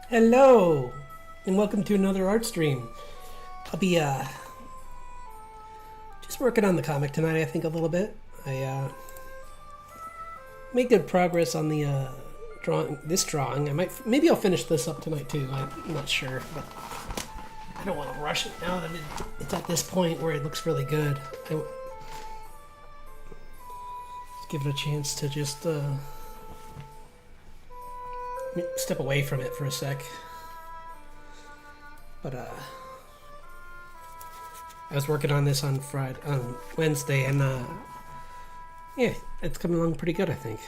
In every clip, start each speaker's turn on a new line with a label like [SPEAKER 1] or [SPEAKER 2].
[SPEAKER 1] Hello, and welcome to another art stream. I'll be just working on the comic tonight. I think a little bit. I made good progress on the drawing. This drawing, maybe I'll finish this up tonight too. I'm not sure, but I don't want to rush it now that it's at this point where it looks really good. Just give it a chance to just step away from it for a sec. But I was working on this on Wednesday, and yeah, it's coming along pretty good, I think.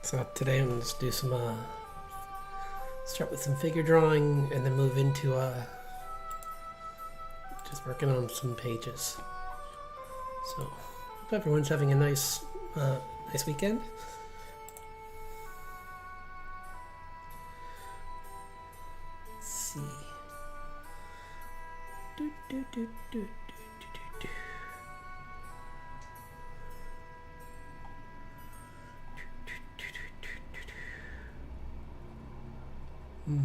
[SPEAKER 1] So today I'm gonna just do some start with some figure drawing, and then move into just working on some pages. So hope everyone's having a nice weekend. See. Do, do, do, do, do, do, do. Hmm.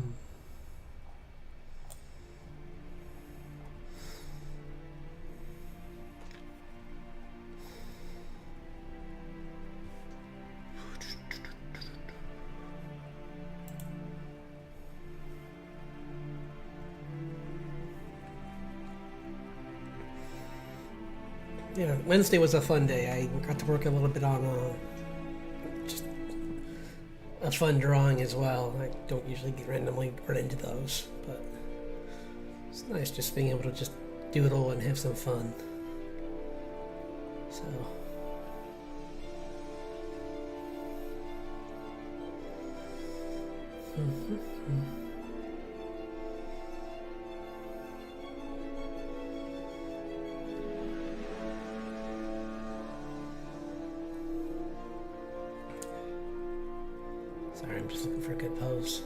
[SPEAKER 1] Yeah, Wednesday was a fun day. I got to work a little bit on just a fun drawing as well. I don't usually randomly run into those, but it's nice just being able to just doodle and have some fun. So. Sorry, I'm just looking for a good pose.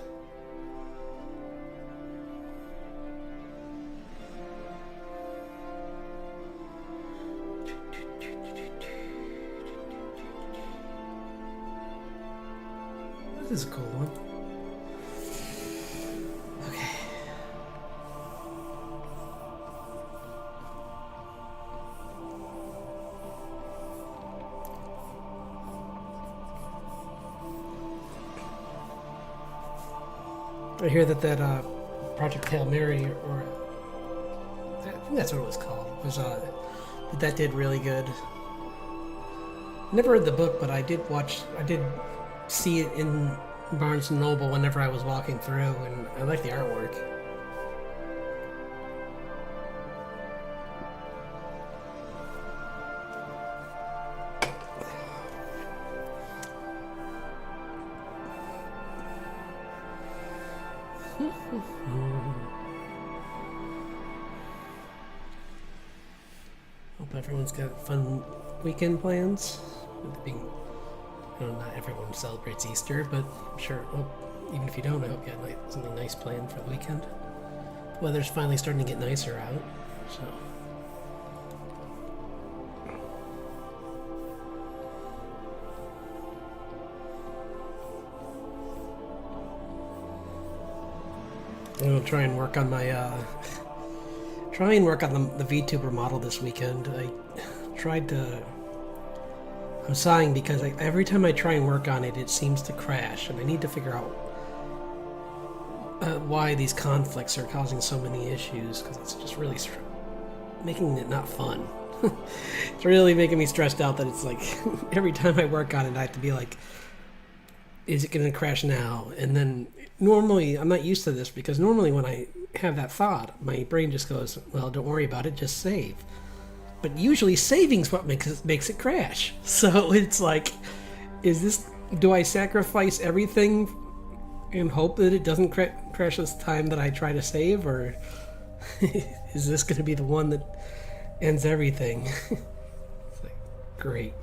[SPEAKER 1] This is a cool one. Okay. I hear that Project Hail Mary, or I think that's what it was called, was that did really good. Never read the book, but I did see it in Barnes and Noble whenever I was walking through, and I like the artwork. Hope everyone's got fun weekend plans. Not everyone celebrates Easter, but I'm sure, even if you don't, I hope you have something nice planned for the weekend. The weather's finally starting to get nicer out, so. I'm gonna try and work on the VTuber model this weekend. I'm sighing because every time I try and work on it, it seems to crash, and I need to figure out why these conflicts are causing so many issues, because it's just really making it not fun. It's really making me stressed out that it's like every time I work on it, I have to be like, is it going to crash now? And then normally, I'm not used to this, because normally when I have that thought, my brain just goes, well, don't worry about it, just save. But usually saving's what makes it crash. So it's like, do I sacrifice everything and hope that it doesn't crash this time that I try to save, or is this going to be the one that ends everything? It's like, great.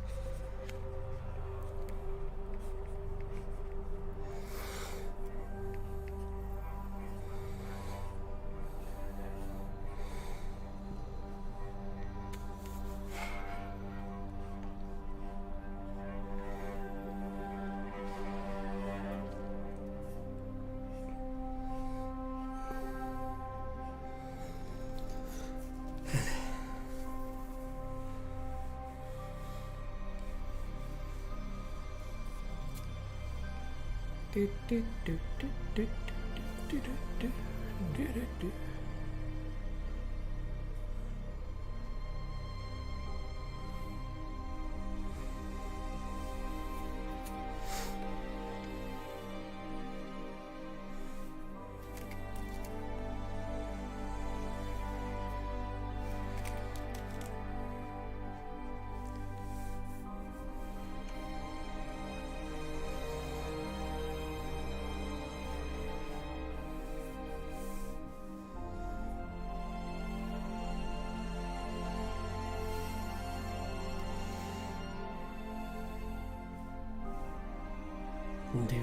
[SPEAKER 1] And do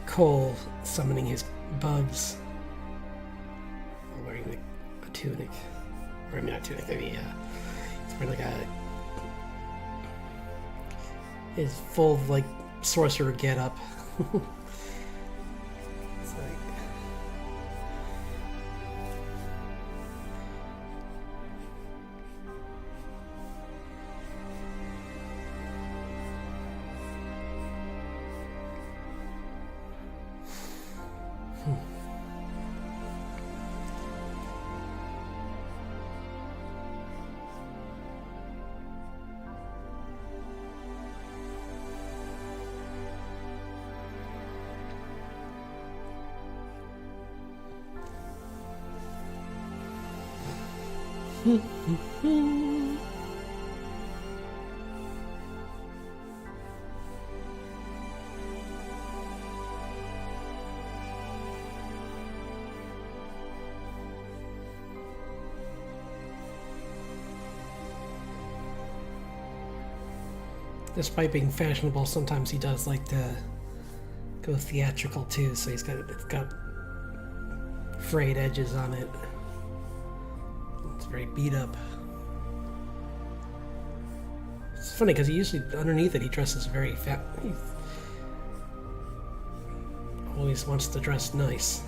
[SPEAKER 1] Cole summoning his bugs, wearing like a tunic, or I mean not tunic, maybe he's wearing like his full like sorcerer getup. It's like despite being fashionable, sometimes he does like to go theatrical too. So it's got frayed edges on it. It's very beat up. It's funny because he usually underneath it he dresses very fat. He always wants to dress nice.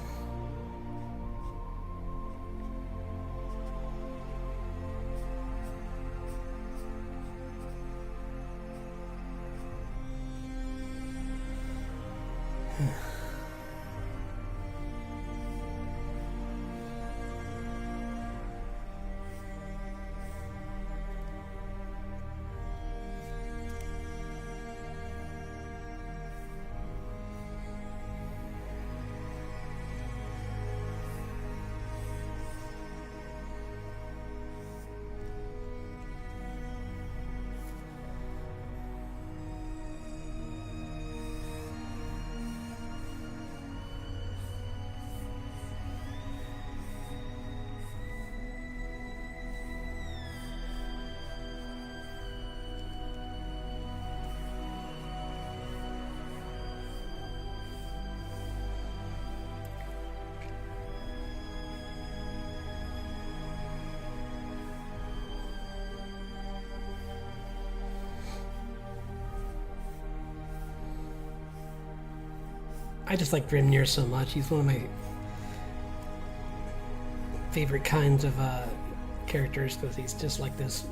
[SPEAKER 1] I just like Grimnir so much. He's one of my favorite kinds of characters because he's just like this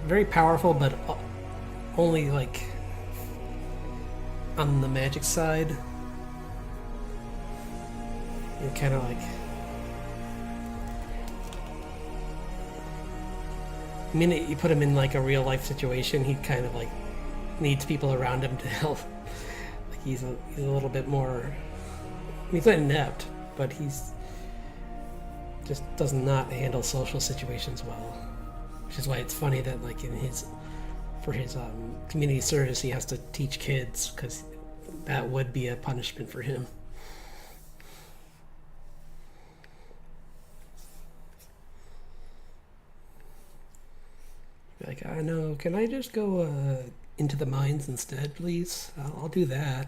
[SPEAKER 1] very powerful, but only like on the magic side. You're kind of like, the minute you put him in like a real life situation, he kind of like needs people around him to help. Like he's a little bit more. He's not inept, but he's just does not handle social situations well. Which is why it's funny that like for his community service, he has to teach kids because that would be a punishment for him. Like, I know, can I just go into the mines instead, please? I'll do that.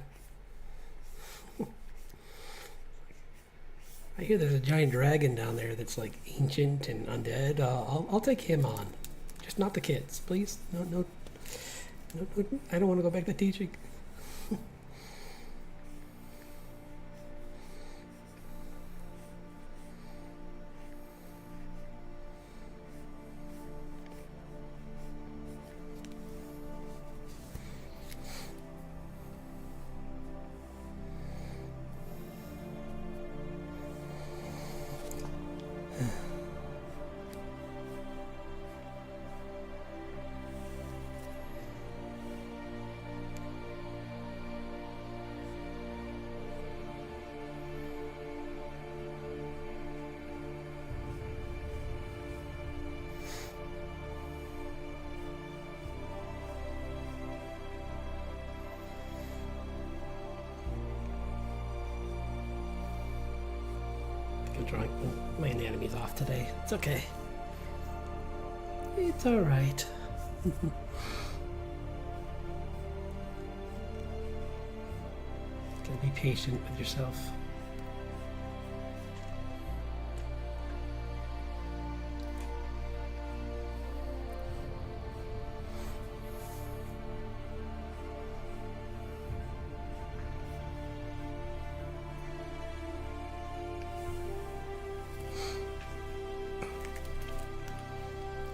[SPEAKER 1] I hear there's a giant dragon down there that's like ancient and undead. I'll take him on, just not the kids, please. No, I don't want to go back to teaching. my anatomy's off today. It's okay. It's alright. Gotta be patient with yourself.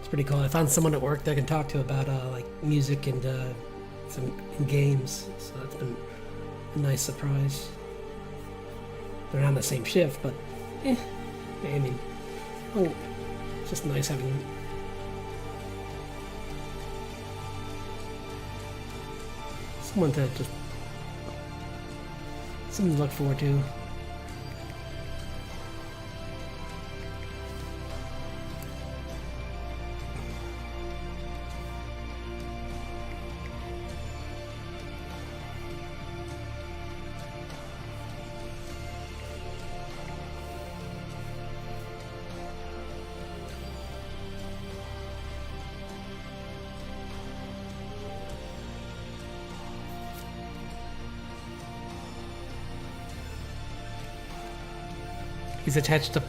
[SPEAKER 1] Pretty cool. I found someone at work that I can talk to about like music and some games, so that's been a nice surprise. They're not on the same shift, but I mean, oh, it's just nice having someone to just something to look forward to. He's attached a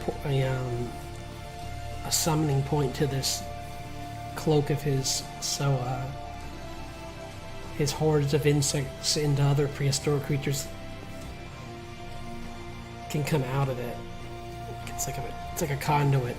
[SPEAKER 1] summoning point to this cloak of his, so his hordes of insects and other prehistoric creatures can come out of it. It's like a conduit.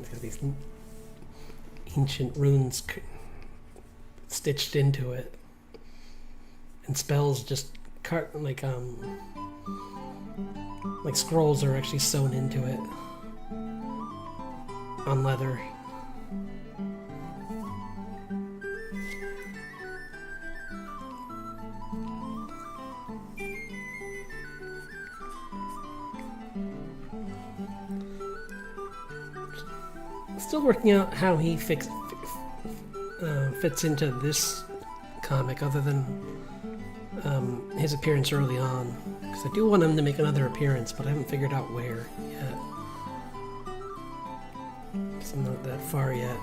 [SPEAKER 1] It's got these ancient runes stitched into it, and spells just like scrolls are actually sewn into it on leather. Still working out how he fits into this comic, other than his appearance early on. Because I do want him to make another appearance, but I haven't figured out where yet. Because I'm not that far yet.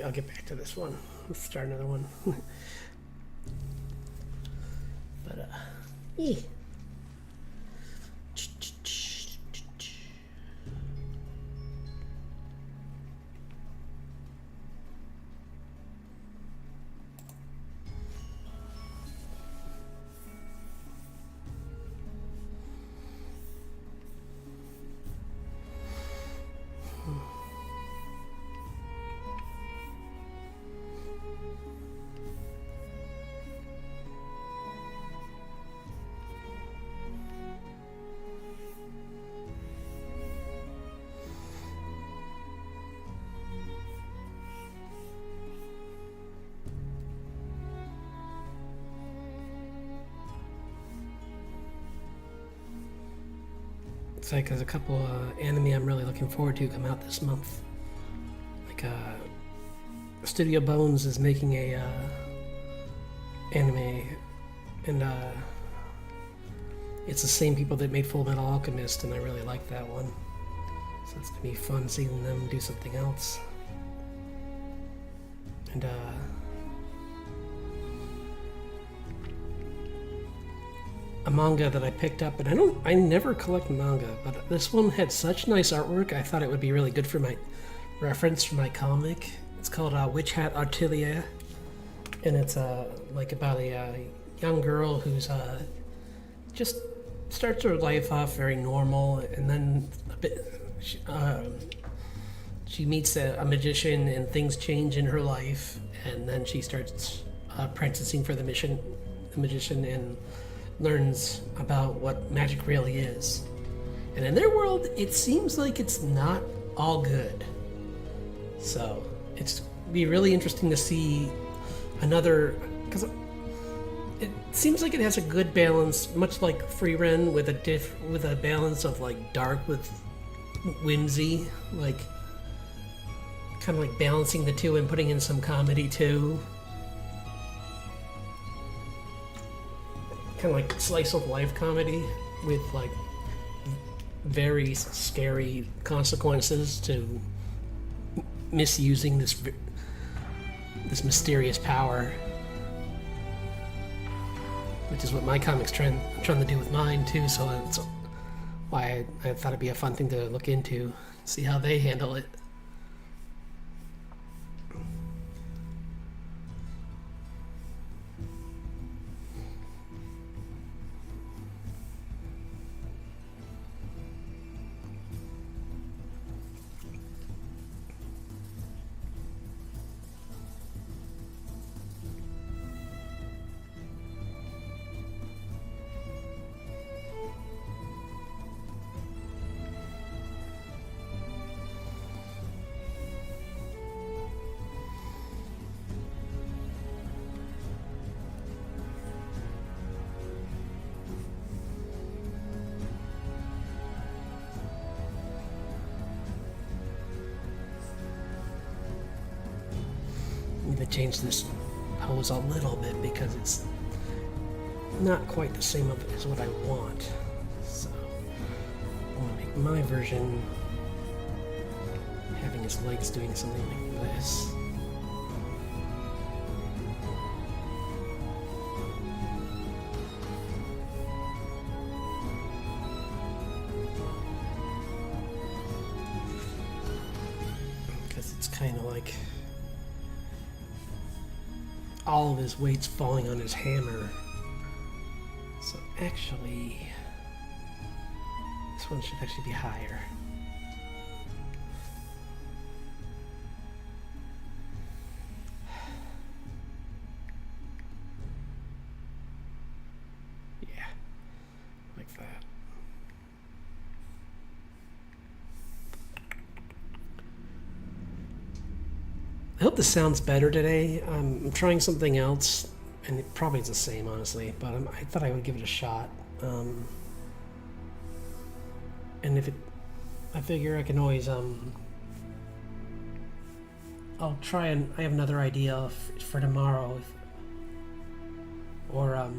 [SPEAKER 1] I'll get back to this one. Let's start another one. But excited because a couple anime I'm really looking forward to come out this month. Like Studio Bones is making a anime, and it's the same people that made Full Metal Alchemist, and I really like that one. So it's gonna be fun seeing them do something else. And a manga that I picked up, and I never collect manga, but this one had such nice artwork, I thought it would be really good for my reference for my comic. It's called Witch Hat Atelier, and it's like about a young girl who's just starts her life off very normal, and then she meets a magician, and things change in her life, and then she starts apprenticing for the magician, and learns about what magic really is. And in their world, it seems like it's not all good. So it's be really interesting to see another, because it seems like it has a good balance, much like Frieren, with a balance of like dark with whimsy, like kind of like balancing the two and putting in some comedy too. Kind of like slice of life comedy with like very scary consequences to misusing this mysterious power, which is what my comic's trying to do with mine too. So that's why I thought it'd be a fun thing to look into, see how they handle it. To change this pose a little bit because it's not quite the same as what I want. So I'm gonna make my version having his legs doing something like this. Because it's kind of like all of his weight's falling on his hammer. So actually, this one should actually be higher. Yeah, like that. I hope this sounds better today. I'm trying something else, and it probably is the same, honestly, but I thought I would give it a shot. And if I figure I can always, I'll try and, I have another idea for tomorrow, or,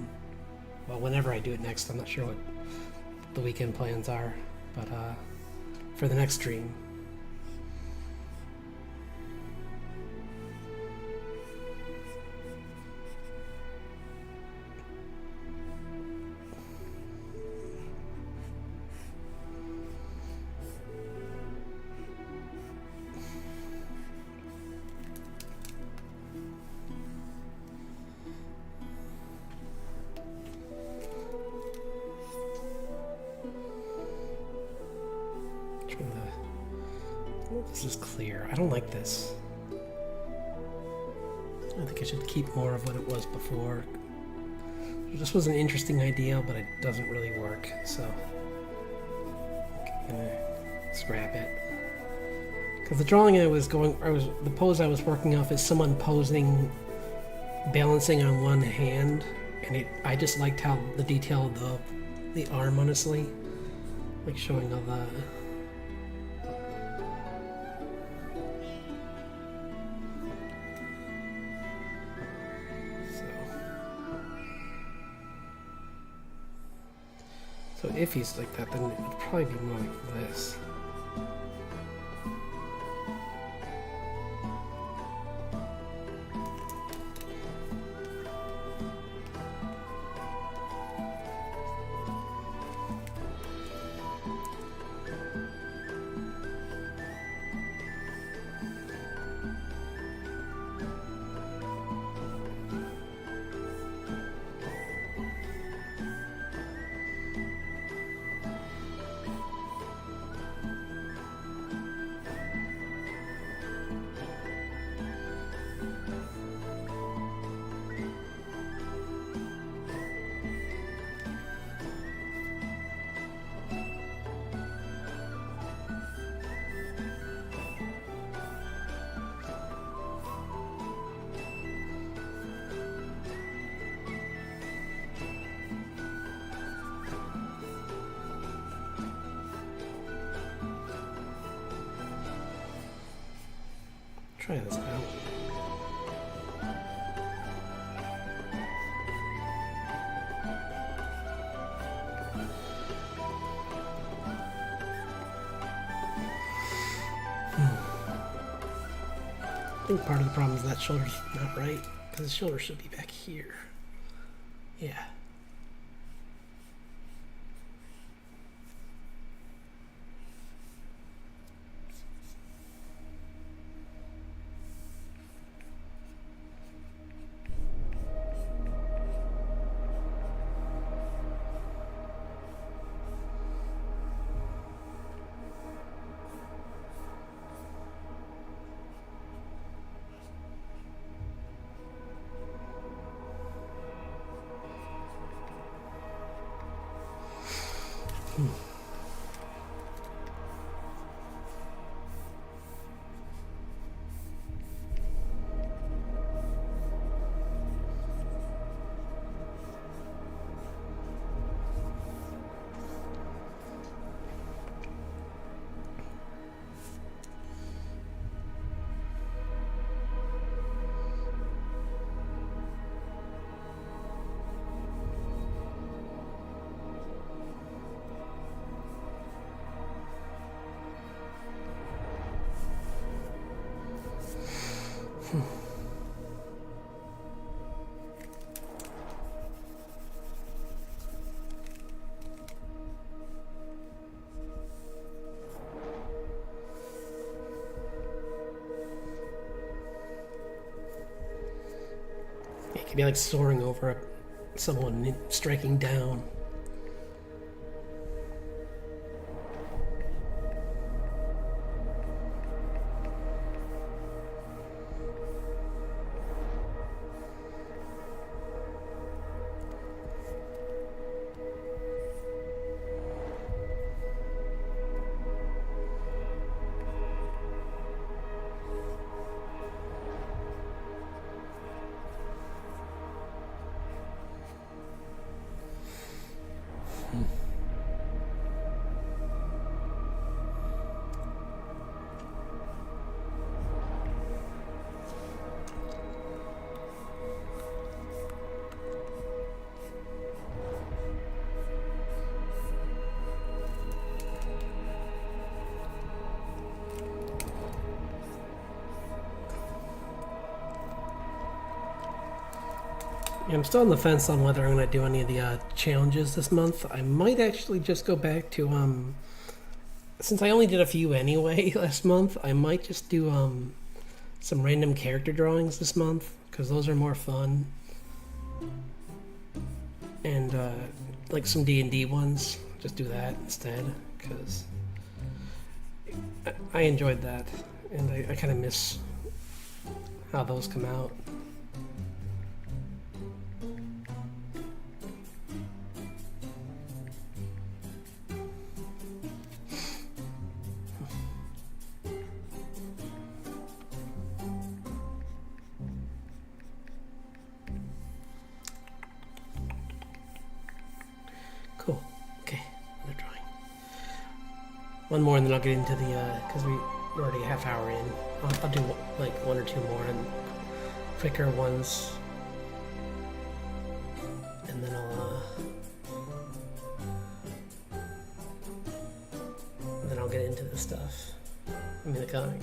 [SPEAKER 1] well, whenever I do it next. I'm not sure what the weekend plans are, but, for the next stream. This is clear. I don't like this. I think I should keep more of what it was before. This was an interesting idea, but it doesn't really work, so I'm gonna scrap it. Because the drawing the pose I was working off is someone posing, balancing on one hand, and I just liked how the detail of the arm, honestly. like showing all that. So if he's like that, then it would probably be more like this. Try this out. I think part of the problem is that shoulder's not right, because the shoulder should be back here. Yeah. It could be like soaring over someone striking down. Yeah, I'm still on the fence on whether I'm going to do any of the challenges this month. I might actually just go back to, since I only did a few anyway last month, I might just do some random character drawings this month, because those are more fun. And like some D&D ones, just do that instead, because I enjoyed that, and I kind of miss how those come out. Cool. Okay, another drawing. one more, and then I'll get into the because we're already a half hour in. I'll do like one or two more and quicker ones, and then I'll get into this stuff. I mean the comic.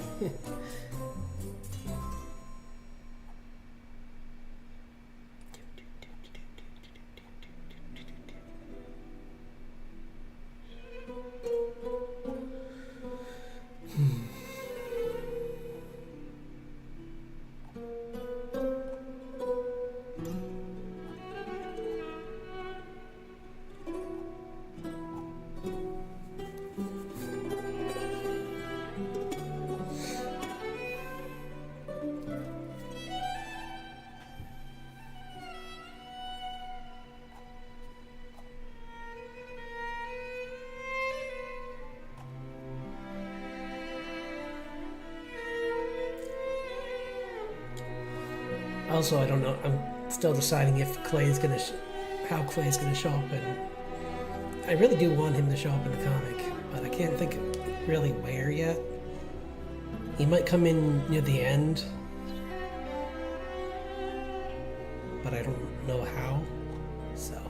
[SPEAKER 1] Also, I don't know. I'm still deciding if Clay's gonna, how Clay's gonna show up, and I really do want him to show up in the comic, but I can't think really where yet. He might come in near the end, but I don't know how. So.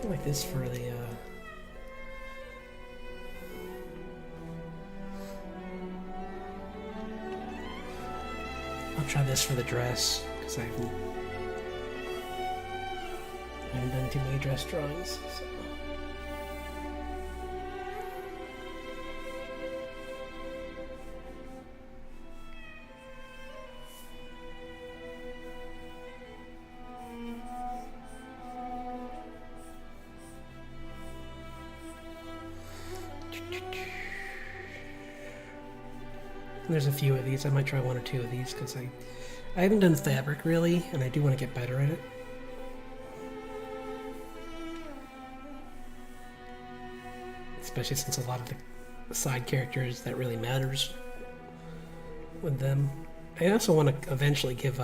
[SPEAKER 1] Like this for the I'll try this for the dress because I haven't done too many dress drawings. So. There's a few of these. I might try one or two of these because I haven't done fabric really, and I do want to get better at it. Especially since a lot of the side characters that really matters with them. I also want to eventually give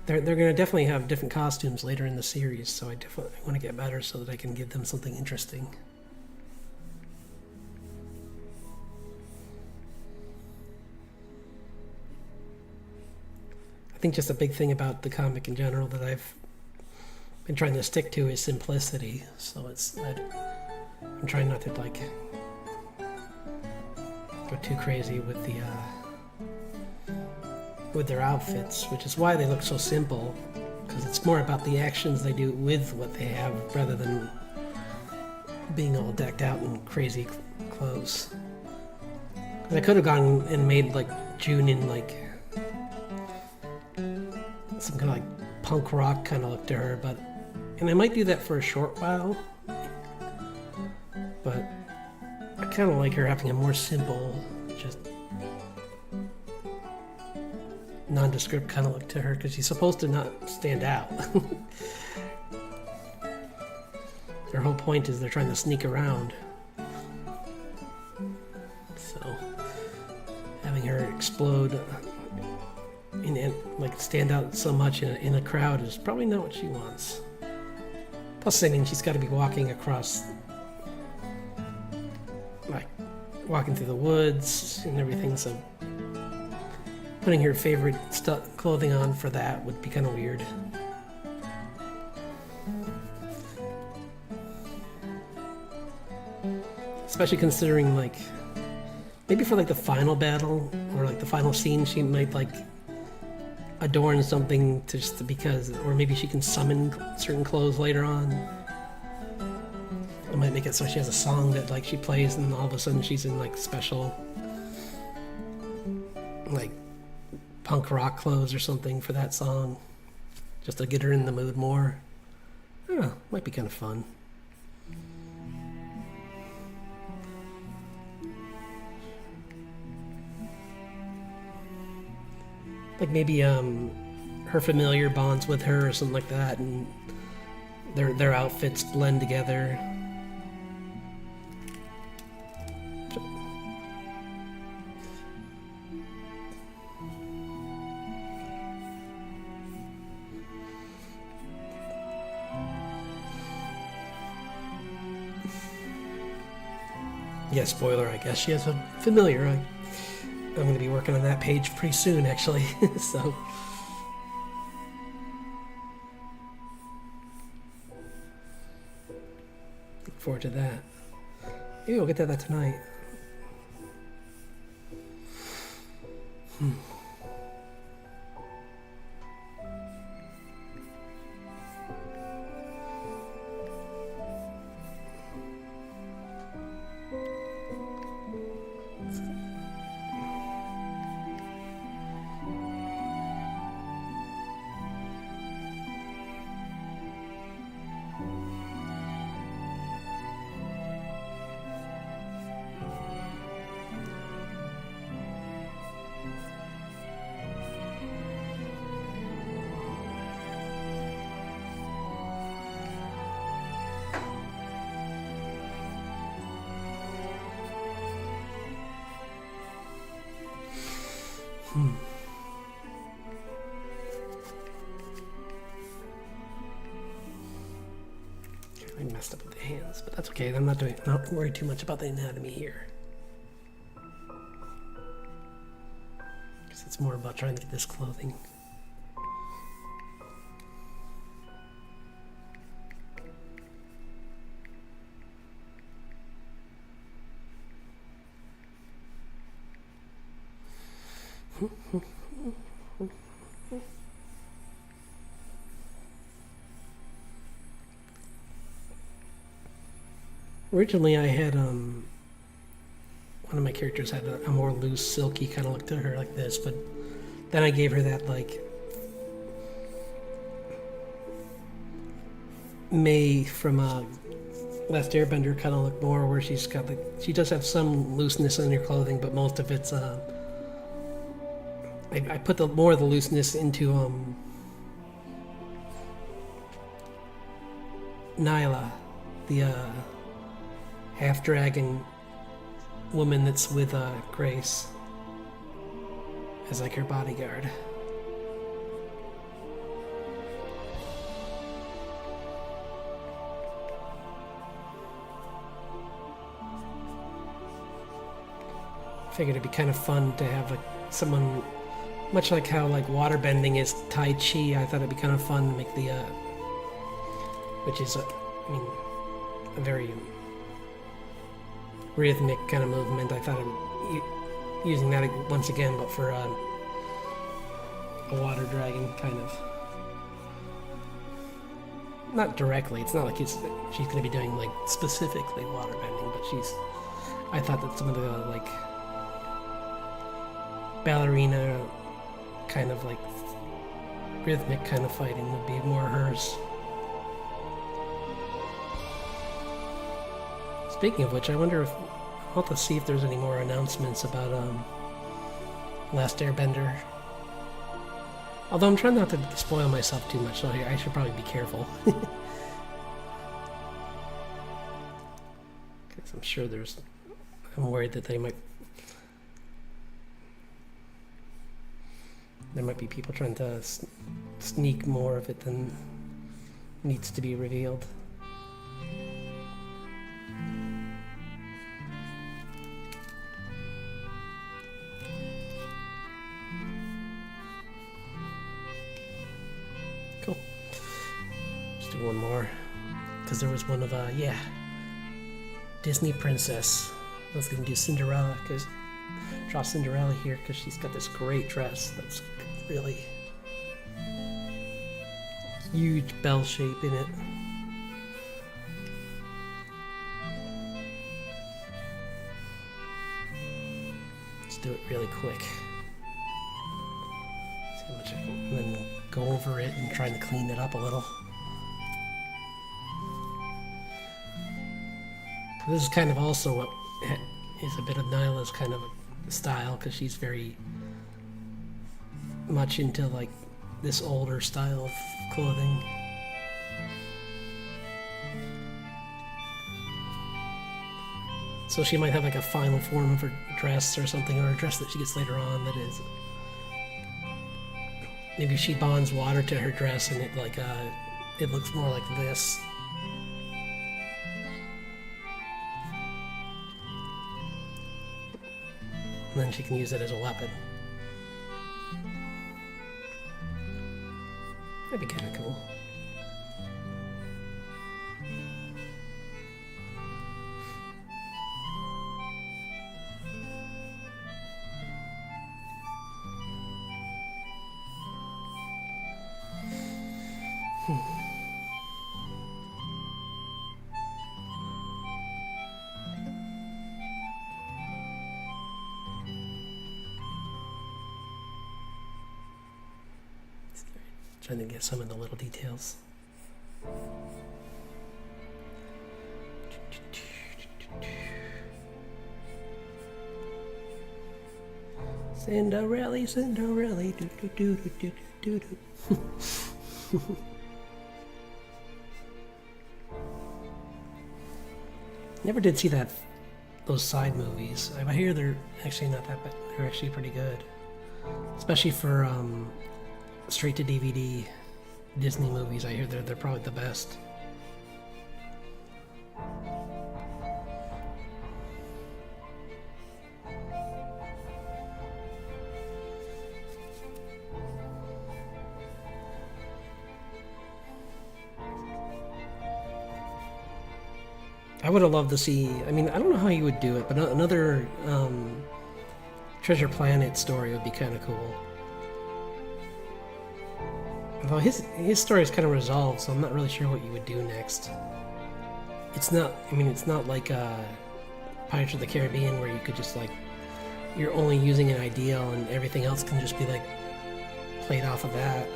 [SPEAKER 1] they're going to definitely have different costumes later in the series, so I definitely want to get better so that I can give them something interesting. I think just a big thing about the comic in general that I've been trying to stick to is simplicity. So I'm trying not to like go too crazy with the with their outfits, which is why they look so simple. Because it's more about the actions they do with what they have rather than being all decked out in crazy clothes. Because I could have gone and made like June in like some kind of like punk rock kind of look to her, and I might do that for a short while, but I kind of like her having a more simple, just nondescript kind of look to her, because she's supposed to not stand out. Their whole point is they're trying to sneak around, so having her explode and like stand out so much in a crowd is probably not what she wants. Plus, I mean, she's got to be walking across, like walking through the woods and everything. So putting her favorite clothing on for that would be kind of weird. Especially considering like maybe for like the final battle or like the final scene, she might like adorn something just because, or maybe she can summon certain clothes later on. I might make it so she has a song that like she plays and all of a sudden she's in like special like punk rock clothes or something for that song, just to get her in the mood more. I don't know, might be kind of fun. Like maybe her familiar bonds with her or something like that, and their outfits blend together. Yeah, spoiler, I guess. She has a familiar. I'm going to be working on that page pretty soon, actually. So. Look forward to that. Maybe we'll get to that tonight. I messed up with the hands, but that's okay. I'm not worried too much about the anatomy here. Because it's more about trying to get this clothing. Originally, I had one of my characters had a more loose, silky kind of look to her, like this. But then I gave her that like May from Last Airbender kind of look more, where she's got like she does have some looseness in her clothing, but most of it's I put more of the looseness into Nyla, the half-dragon woman that's with Grace as like her bodyguard. Figured it'd be kind of fun to have like someone, much like how like waterbending is Tai Chi. I thought it'd be kind of fun to make the which is a very rhythmic kind of movement. I thought of using that once again, but for a water dragon kind of. Not directly. It's not like she's going to be doing like specifically water bending, but I thought that some of the like ballerina kind of like rhythmic kind of fighting would be more hers. Speaking of which, I wonder if I'll have to see if there's any more announcements about Last Airbender. Although I'm trying not to spoil myself too much, so I should probably be careful. Because I'm sure I'm worried that there might be people trying to sneak more of it than needs to be revealed. Cool. Let's do one more. Because there was one of, Disney Princess. I was going to do Cinderella, draw Cinderella here, because she's got this great dress that's really huge bell shape in it. Let's do it really quick. See how much I can, and then go over it and try to clean it up a little. This is kind of also what is a bit of Nyla's kind of style, because she's very much into like this older style of clothing. So she might have like a final form of her dress or something, or a dress that she gets later on that is. Maybe she bonds water to her dress and it looks more like this. And then she can use it as a weapon. That'd be kind of cool. Trying to get some of the little details. Cinderella, Cinderella, do do do do do do do. Never did see those side movies. I hear they're actually not that bad. They're actually pretty good, especially for straight to DVD Disney movies. I hear they're probably the best. I would have loved to see. I mean, I don't know how you would do it, but another Treasure Planet story would be kind of cool. Although his story is kind of resolved, so I'm not really sure what you would do next. It's not. I mean, it's not like Pirates of the Caribbean where you could just like you're only using an ideal and everything else can just be like played off of that.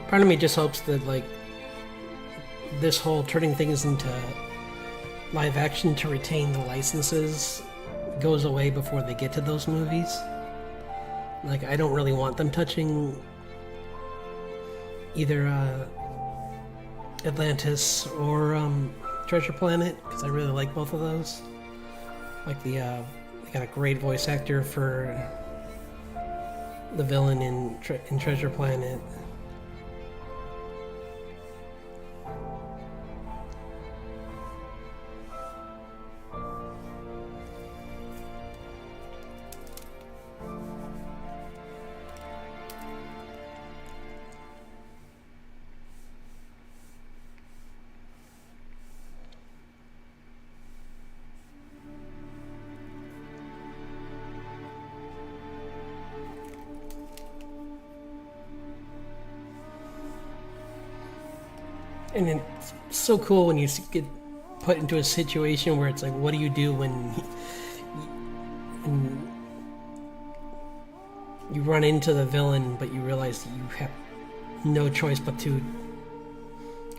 [SPEAKER 1] Part of me just hopes that like this whole turning things into live action to retain the licenses goes away before they get to those movies. Like, I don't really want them touching either Atlantis or Treasure Planet, because I really like both of those. Like they got a great voice actor for the villain in Treasure Planet. And it's so cool when you get put into a situation where it's like, what do you do when you run into the villain, but you realize that you have no choice but to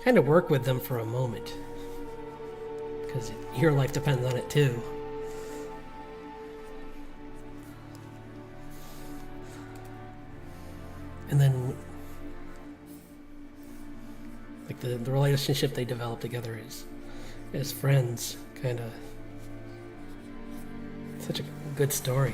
[SPEAKER 1] kind of work with them for a moment, because your life depends on it too. And then like the relationship they develop together as friends, kind of. Such a good story.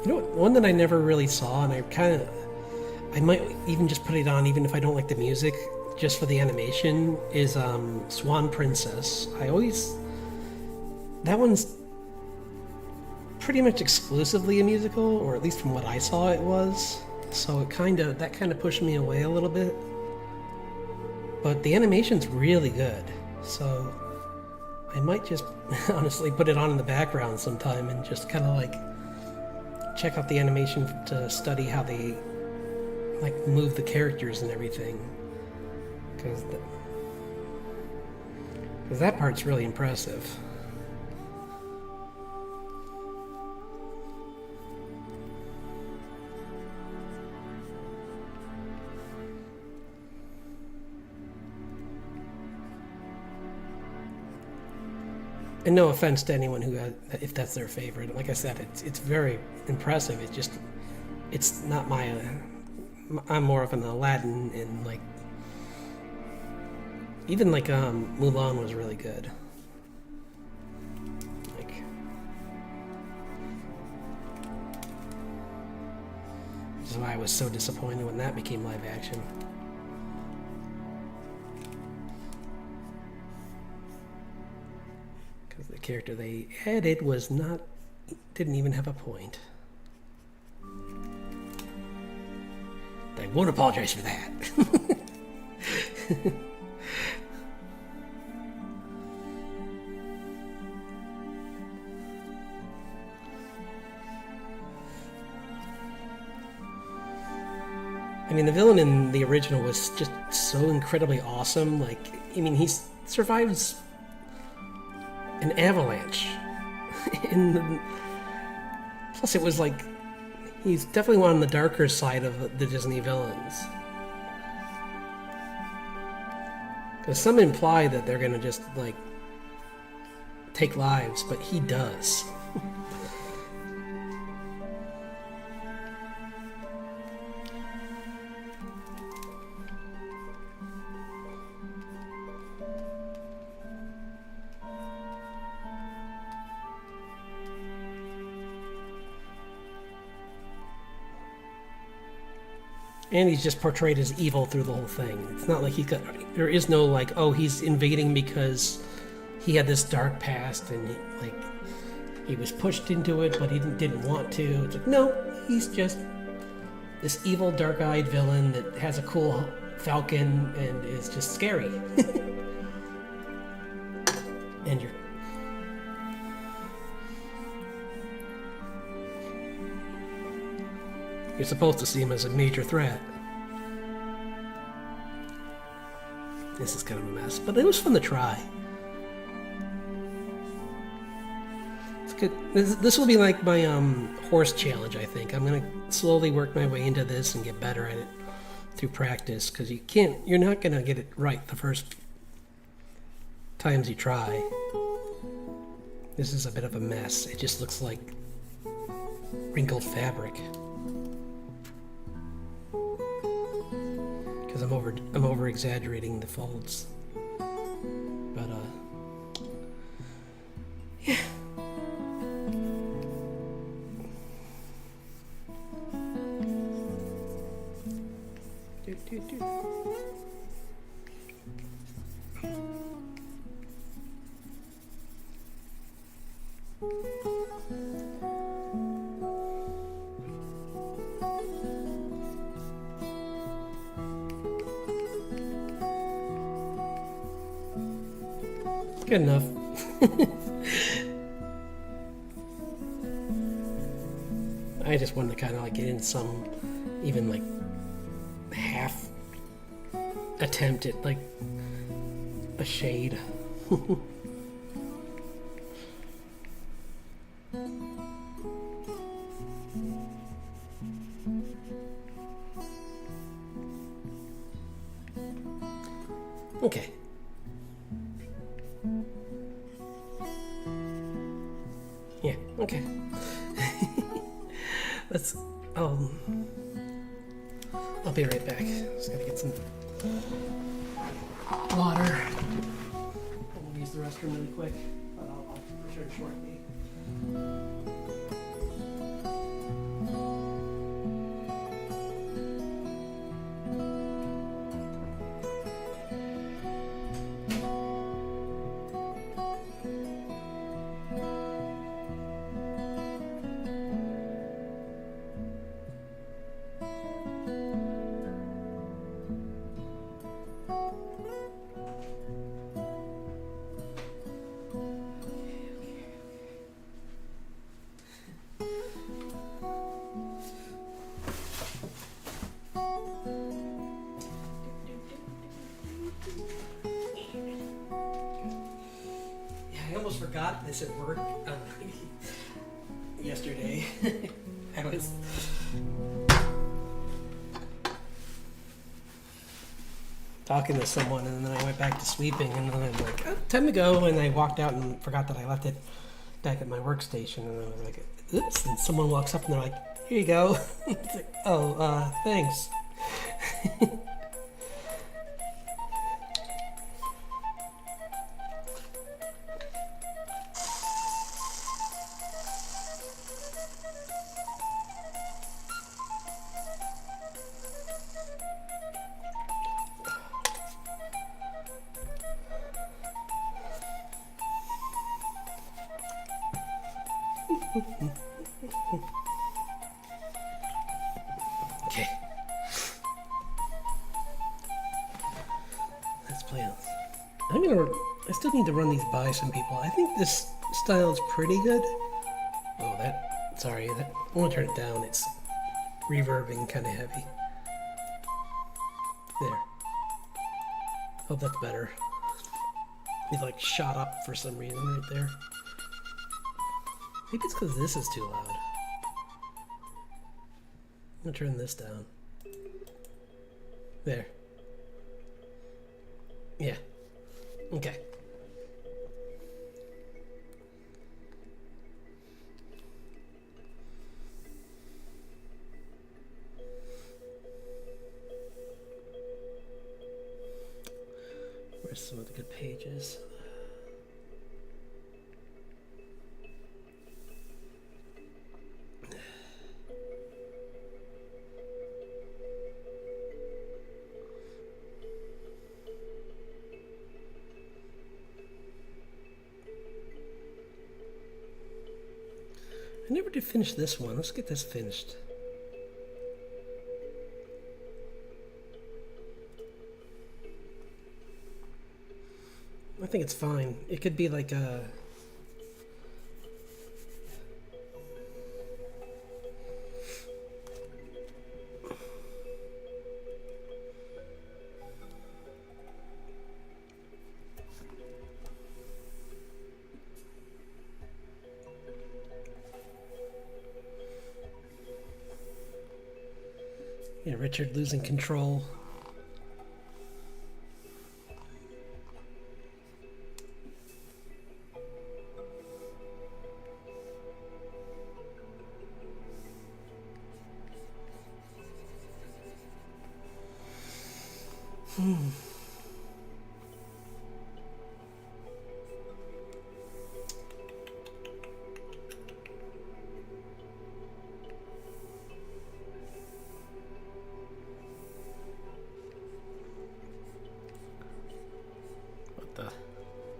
[SPEAKER 1] You know what, one that I never really saw, and I might even just put it on even if I don't like the music, just for the animation, is Swan Princess. That one's pretty much exclusively a musical, or at least from what I saw it was. So that kind of pushed me away a little bit. But the animation's really good, so I might just honestly put it on in the background sometime and just kind of like check out the animation to study how they like move the characters and everything, because that part's really impressive. And no offense to anyone who had, if that's their favorite. Like I said, it's very impressive. It's not my. I'm more of an Aladdin, and like even like Mulan was really good. Like this is why I was so disappointed when that became live action. The character they added didn't even have a point. I won't apologize for that. I mean, the villain in the original was just so incredibly awesome. Like, I mean, he survives an avalanche. Plus, it was like he's definitely one on the darker side of the Disney villains. Because some imply that they're gonna just like take lives, but he does. And he's just portrayed as evil through the whole thing. It's not like there is no like, oh, he's invading because he had this dark past and he was pushed into it, but he didn't want to. It's like, no, he's just this evil, dark-eyed villain that has a cool falcon and is just scary. And you're supposed to see him as a major threat. This is kind of a mess, but it was fun to try. It's good. This will be like my horse challenge, I think. I'm gonna slowly work my way into this and get better at it through practice, because you're not gonna get it right the first times you try. This is a bit of a mess. It just looks like wrinkled fabric. Because I'm over exaggerating the folds, but yeah. Good enough. I just wanted to kind of like get in some, even like half attempt at like a shade. Okay. Yeah, okay. I'll be right back. Just gotta get some water. I'll use the restroom really quick, but I'll return shortly. forgot this at work yesterday. I was talking to someone, and then I went back to sweeping, and then I'm like, oh, time to go, and I walked out and forgot that I left it back at my workstation, and I was like, oops, and someone walks up and they're like, here you go. It's like, oh, thanks. Okay. Let's play on. I still need to run these by some people. I think this style is pretty good. Oh, sorry, I want to turn it down. It's reverbing kind of heavy. There. Hope that's better. It like shot up for some reason right there. Maybe it's because this is too loud. I'm gonna turn this down. There. Yeah. Okay. Where's some of the good pages? I never did finish this one. Let's get this finished. I think it's fine. It could be like a... Yeah, Richard losing control.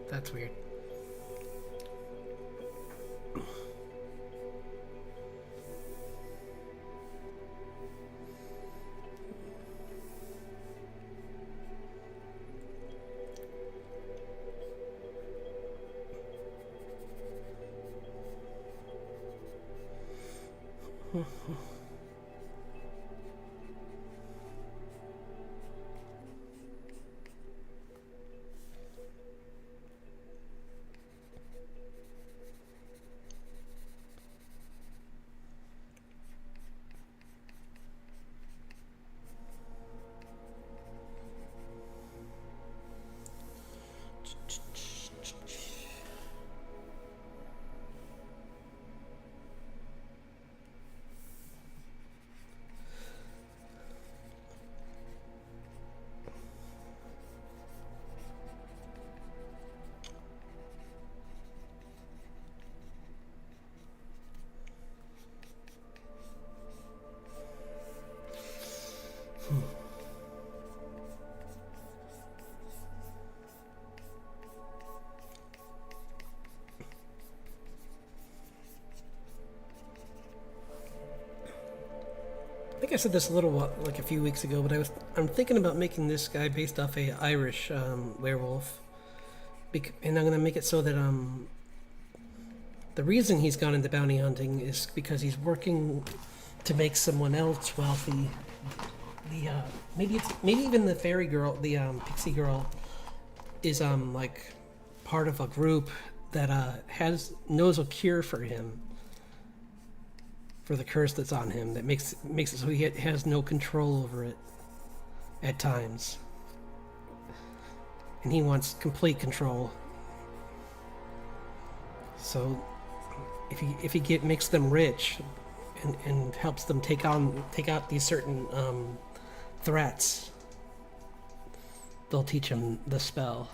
[SPEAKER 1] That's weird. I think I said this a little while, like a few weeks ago, but I'm thinking about making this guy based off a Irish werewolf, and I'm gonna make it so that the reason he's gone into bounty hunting is because he's working to make someone else wealthy. Maybe even the fairy girl, the pixie girl, is like part of a group that knows a cure for him, for the curse that's on him, that makes it so he has no control over it at times, and he wants complete control. So if he makes them rich and helps them take out these certain threats, they'll teach him the spell.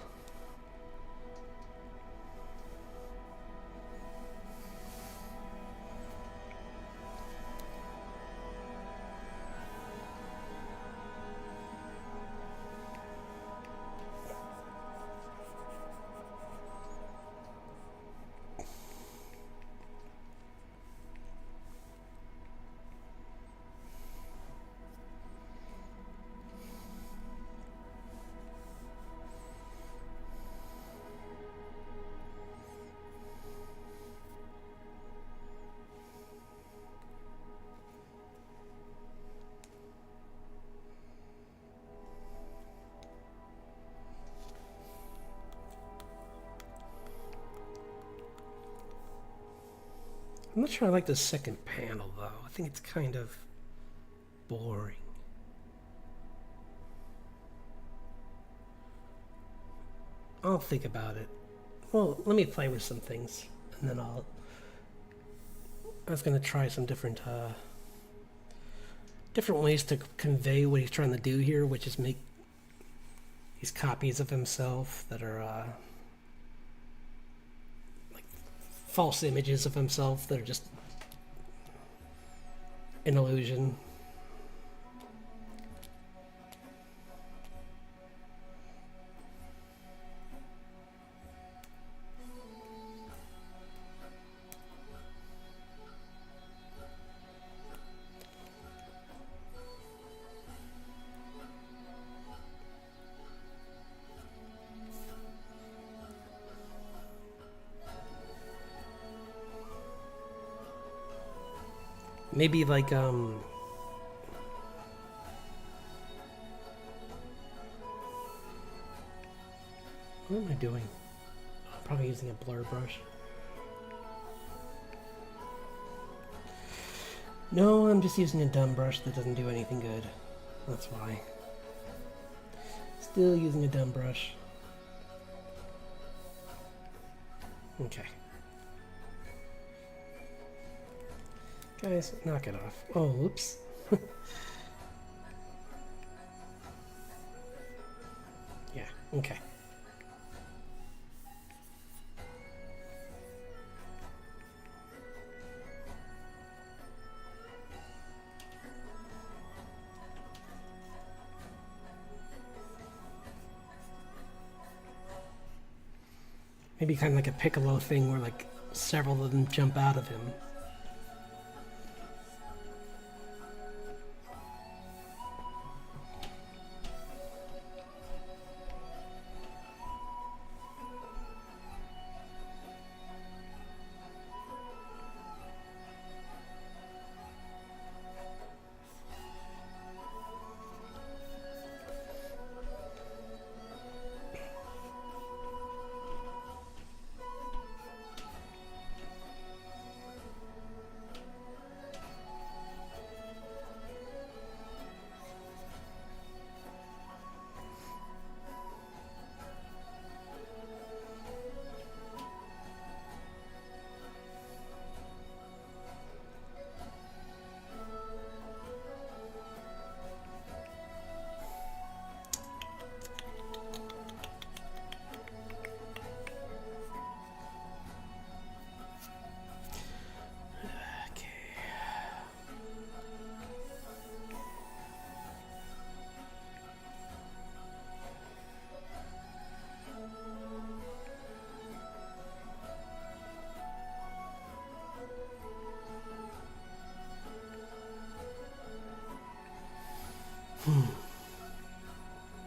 [SPEAKER 1] I'm not sure I like the second panel, though. I think it's kind of boring. I'll think about it. Well, let me play with some things, and then I was going to try some different ways to convey what he's trying to do here, which is make these copies of himself that are false images of himself that are just an illusion. Maybe like what am I doing? I'm probably using a blur brush. No, I'm just using a dumb brush that doesn't do anything good. That's why. Still using a dumb brush. Okay. Guys, knock it off. Oh, whoops. Yeah, okay. Maybe kind of like a Piccolo thing where like several of them jump out of him.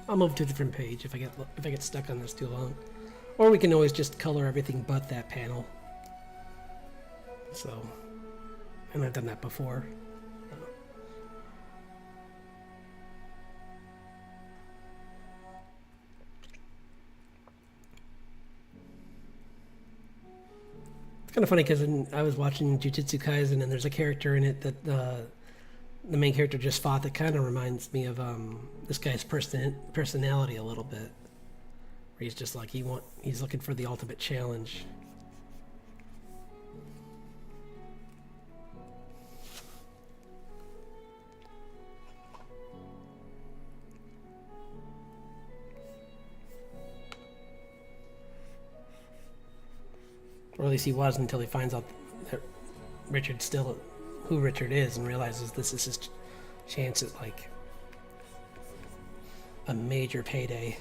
[SPEAKER 1] I'll move to a different page if I get stuck on this too long. Or we can always just color everything but that panel. So, and I've done that before. kind of funny because I was watching Jujutsu Kaisen and there's a character in it that the main character just fought that kind of reminds me of this guy's personality a little bit. Where he's just like he's looking for the ultimate challenge. Or at least he was until he finds out that Richard's still who Richard is and realizes this is his chance at like a major payday.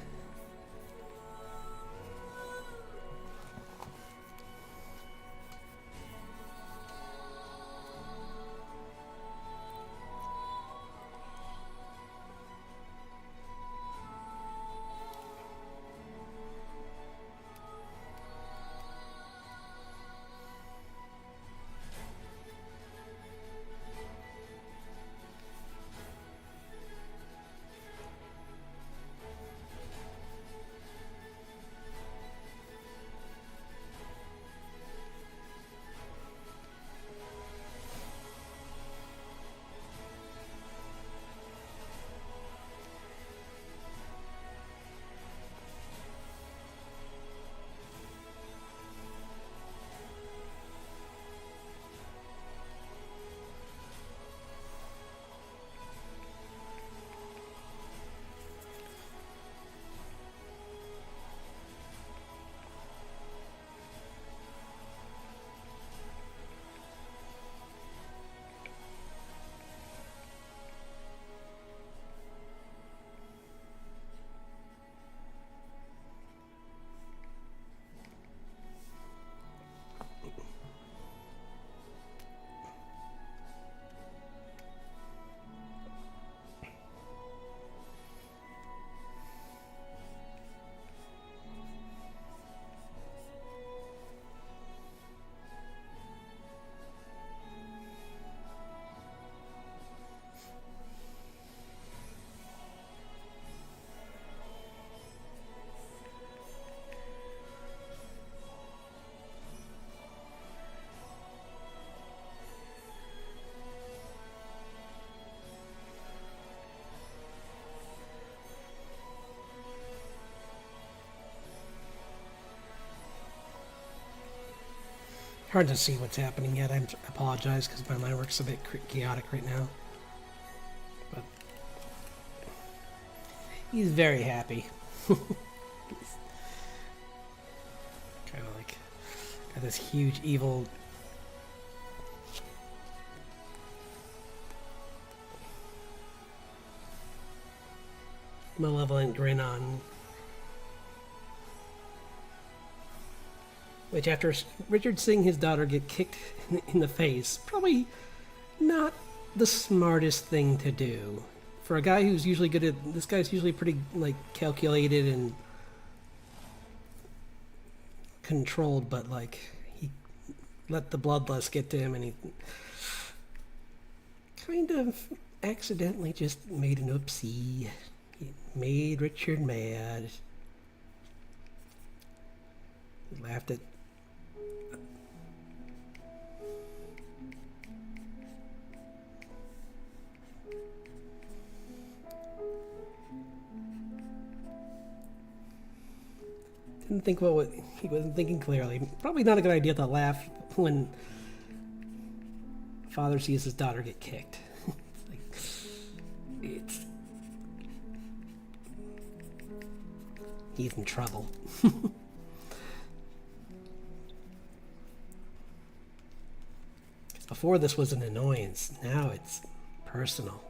[SPEAKER 1] Hard to see what's happening yet. I apologize because my mind works a bit chaotic right now. But he's very happy. He's kind of like got this huge evil malevolent grin on. Which, after Richard seeing his daughter get kicked in the face, probably not the smartest thing to do. For a guy who's usually good at... This guy's usually pretty, like, calculated and controlled, but, like, he let the bloodlust get to him and he kind of accidentally just made an oopsie. He made Richard mad. He laughed at... Didn't think what he wasn't thinking clearly. Probably not a good idea to laugh when father sees his daughter get kicked. He's in trouble. Before this was an annoyance, now it's personal.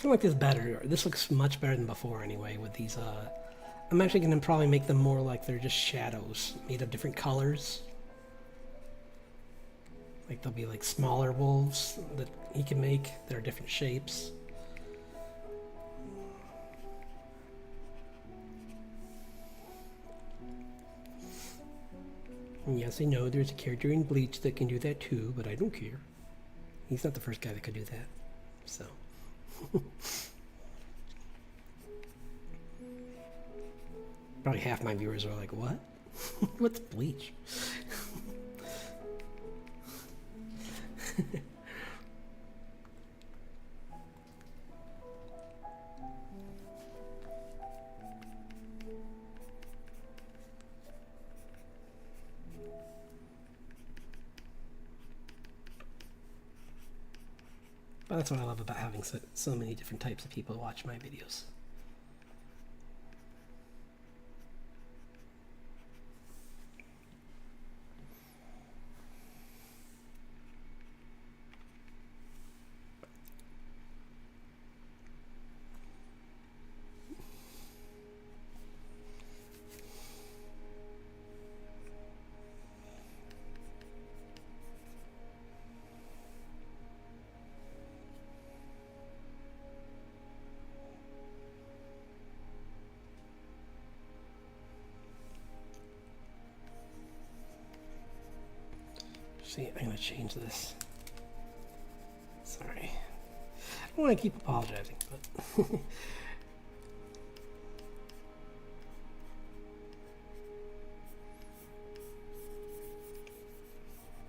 [SPEAKER 1] I like this better. This looks much better than before anyway with these I'm actually going to probably make them more like they're just shadows made of different colors. Like there'll be like smaller wolves that he can make that are different shapes. And yes, I know there's a character in Bleach that can do that too, but I don't care. He's not the first guy that could do that. So Probably half my viewers are like, what? What's Bleach? But that's what I love about having so many different types of people watch my videos. See, I'm gonna change this. Sorry. I don't want to keep apologizing,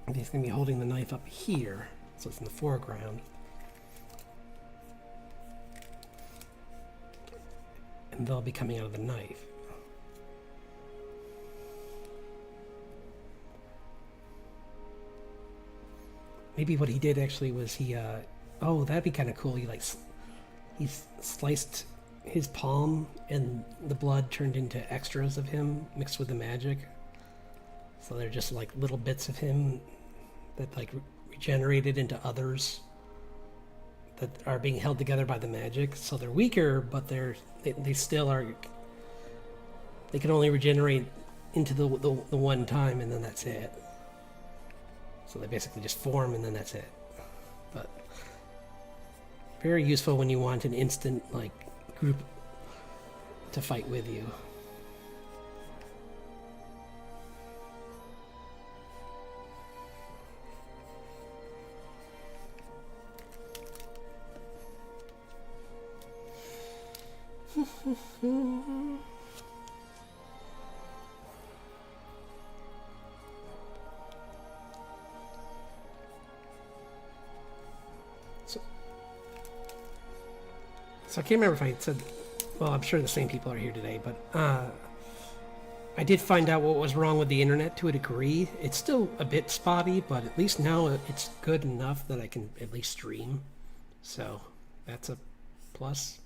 [SPEAKER 1] but he's gonna be holding the knife up here, so it's in the foreground. And they'll be coming out of the knife. Maybe what he did actually was he, oh, that'd be kind of cool. He sliced his palm and the blood turned into extras of him mixed with the magic. So they're just like little bits of him that like regenerated into others that are being held together by the magic. So they're weaker, but they still are. They can only regenerate into the one time, and then that's it. So they basically just form, and then that's it. But very useful when you want an instant like group to fight with you. So I can't remember if I said, well, I'm sure the same people are here today, but I did find out what was wrong with the internet to a degree. It's still a bit spotty, but at least now it's good enough that I can at least stream. So that's a plus.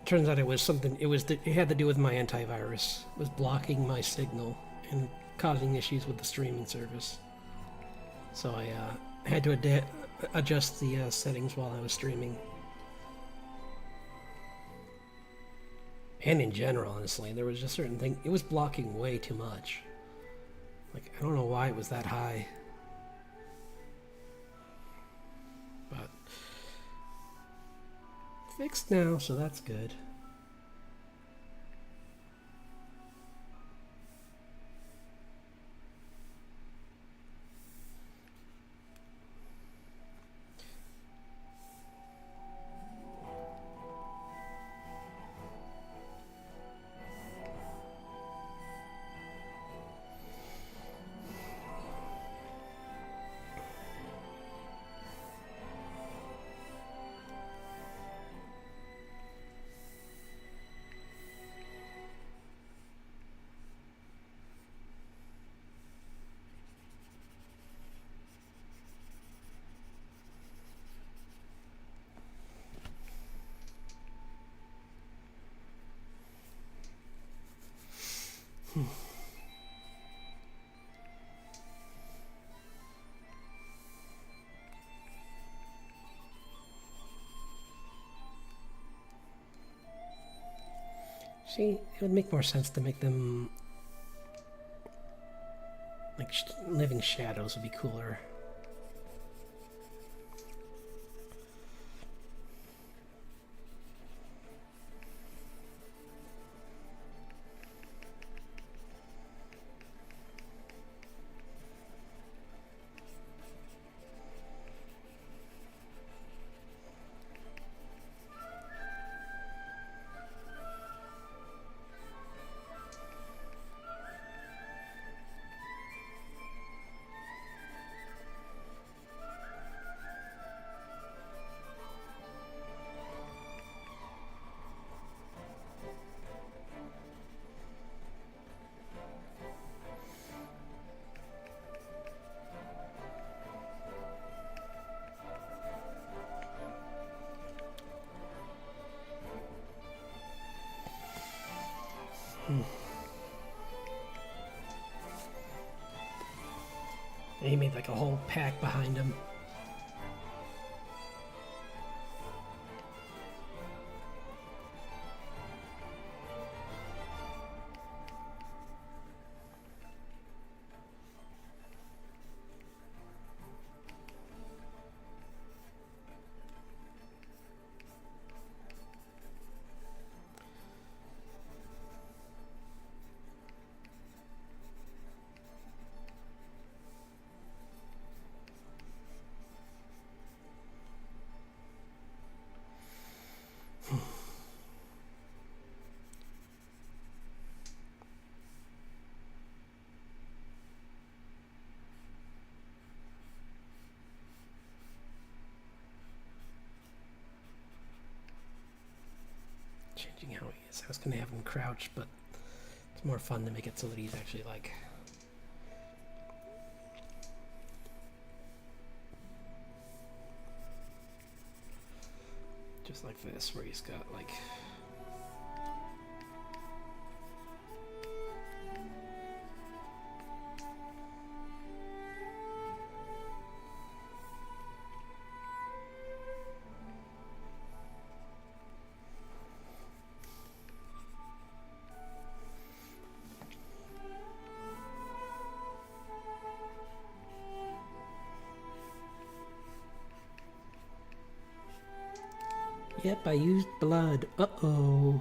[SPEAKER 1] Turns out it was something, it had to do with my antivirus. It was blocking my signal and causing issues with the streaming service. So I had to adjust the settings while I was streaming. And in general, honestly, there was just certain thing. It was blocking way too much. Like, I don't know why it was that high. But fixed now, so that's good. See, it would make more sense to make them like living shadows would be cooler. And he made like a whole pack behind him. Changing how he is. I was going to have him crouch, but it's more fun to make it so that he's actually like... just like this, where he's got like... Yep, I used blood. Uh-oh.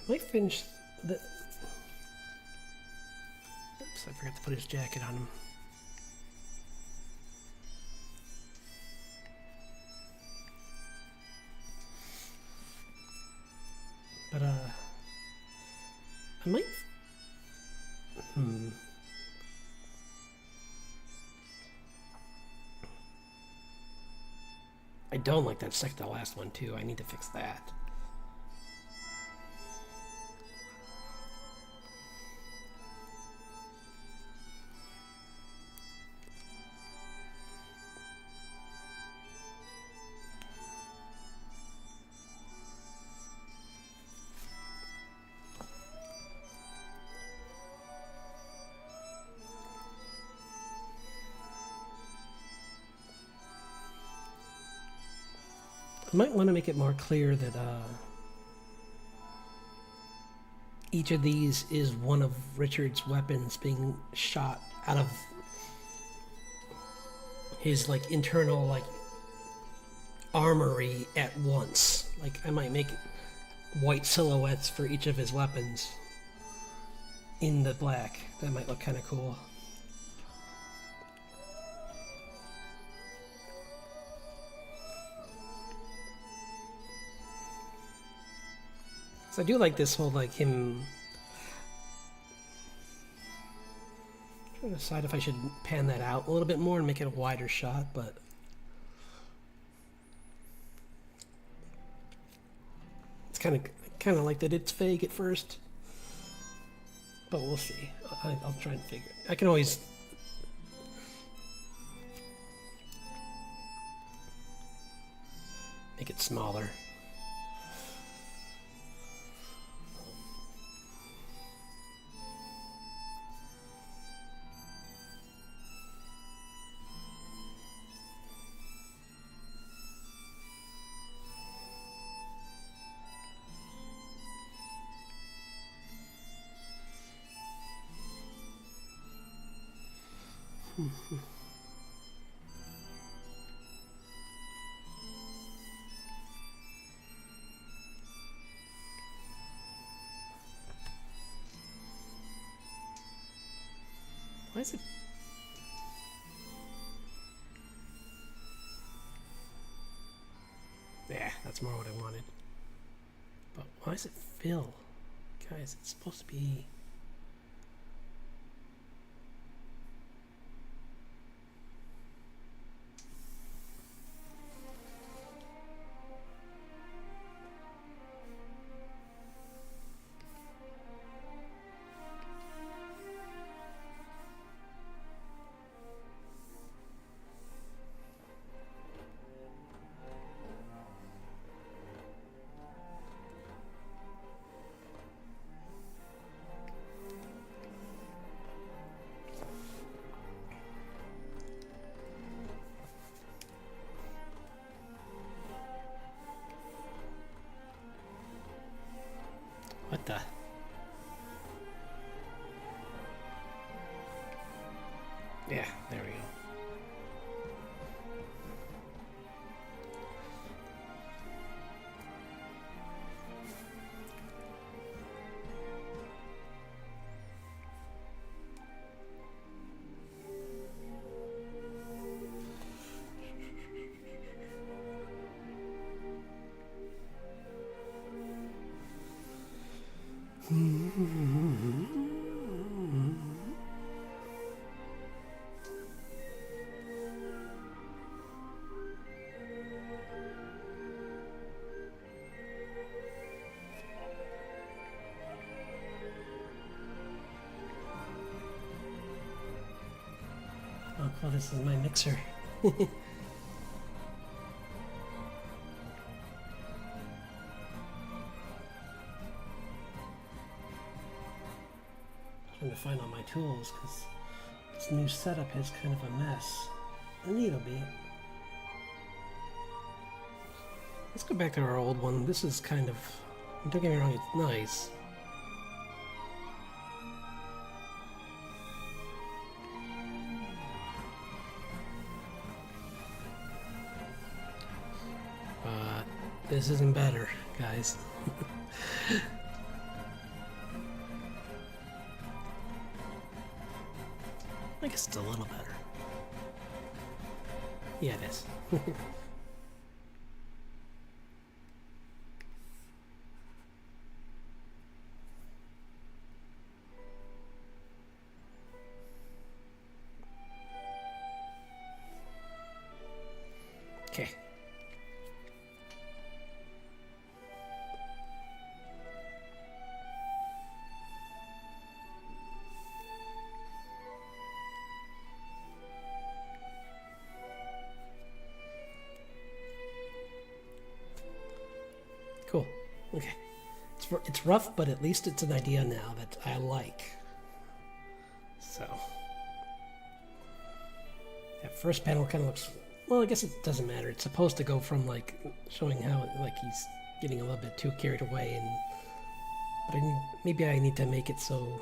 [SPEAKER 1] I might finish the... Oops, I forgot to put his jacket on him. But, I might... I don't like that second to last one, too. I need to fix that. I might want to make it more clear that each of these is one of Richard's weapons being shot out of his like internal like armory at once. Like I might make white silhouettes for each of his weapons in the black. That might look kind of cool. So I do like this whole like him. I'm trying to decide if I should pan that out a little bit more and make it a wider shot, but it's kind of like that it's fake at first. but we'll see. I'll try and figure it. I can always make it smaller. Why is it? Yeah, that's more what I wanted. But why does it fill? Guys, it's supposed to be... What the? Yeah, there we go. Oh, cool, this is my mixer. Trying to find all my tools because this new setup is kind of a mess. And it'll be. Let's go back to our old one. This is kind of, don't get me wrong, it's nice. But this isn't better, guys. I guess it's a little better. Yeah, it is. Okay. Cool. Okay. It's rough, but at least it's an idea now that I like. So. That first panel kind of looks... Well, I guess it doesn't matter. It's supposed to go from, like, showing how, like, he's getting a little bit too carried away, and... But maybe I need to make it so...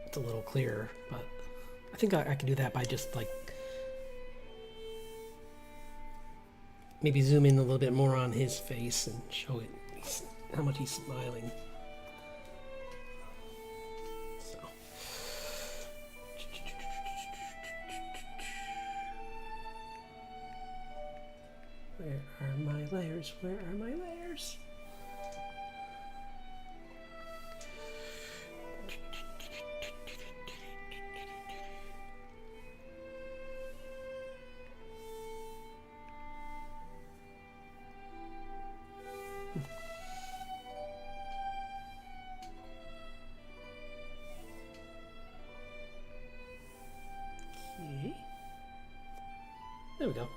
[SPEAKER 1] It's a little clearer, but... I think I can do that by just, like... Maybe zoom in a little bit more on his face and show it how much he's smiling. So. Where are my layers? Where are my layers? go.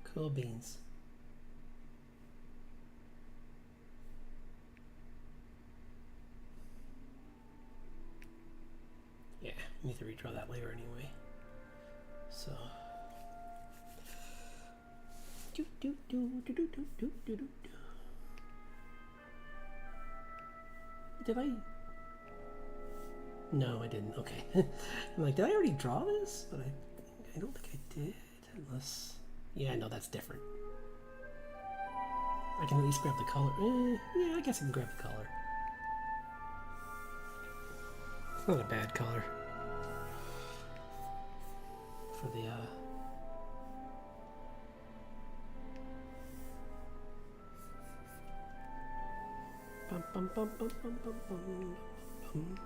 [SPEAKER 1] Cool beans. Yeah, I need to redraw that layer anyway. So. Did I? No, I didn't. Okay. I'm like, did I already draw this? But I don't think I did. Unless, yeah, no, that's different. I can at least grab the color. Yeah, I guess I can grab the color. It's not a bad color for the bum, bum, bum, bum, bum, bum, bum, bum.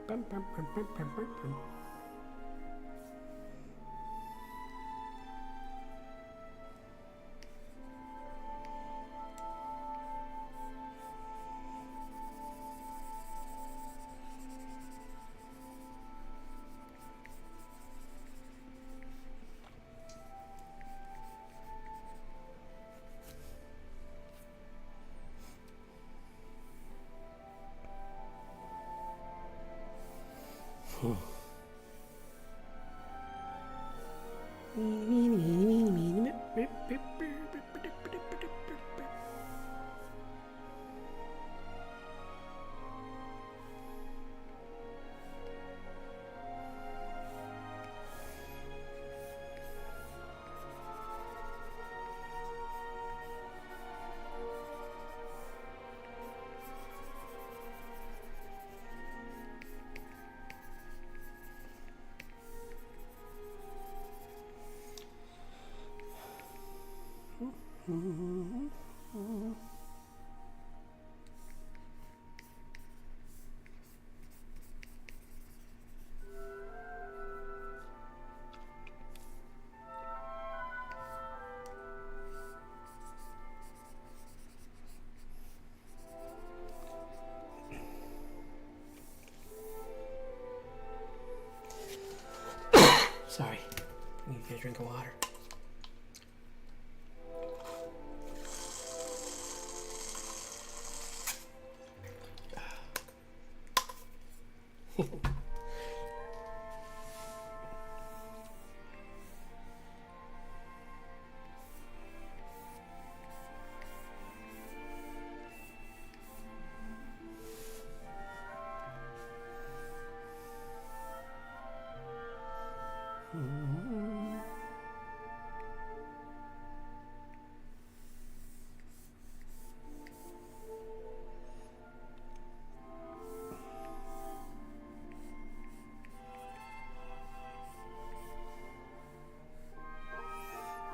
[SPEAKER 1] Bum, bum, bum, bum, bum, bum. Sorry, I need to get a drink of water.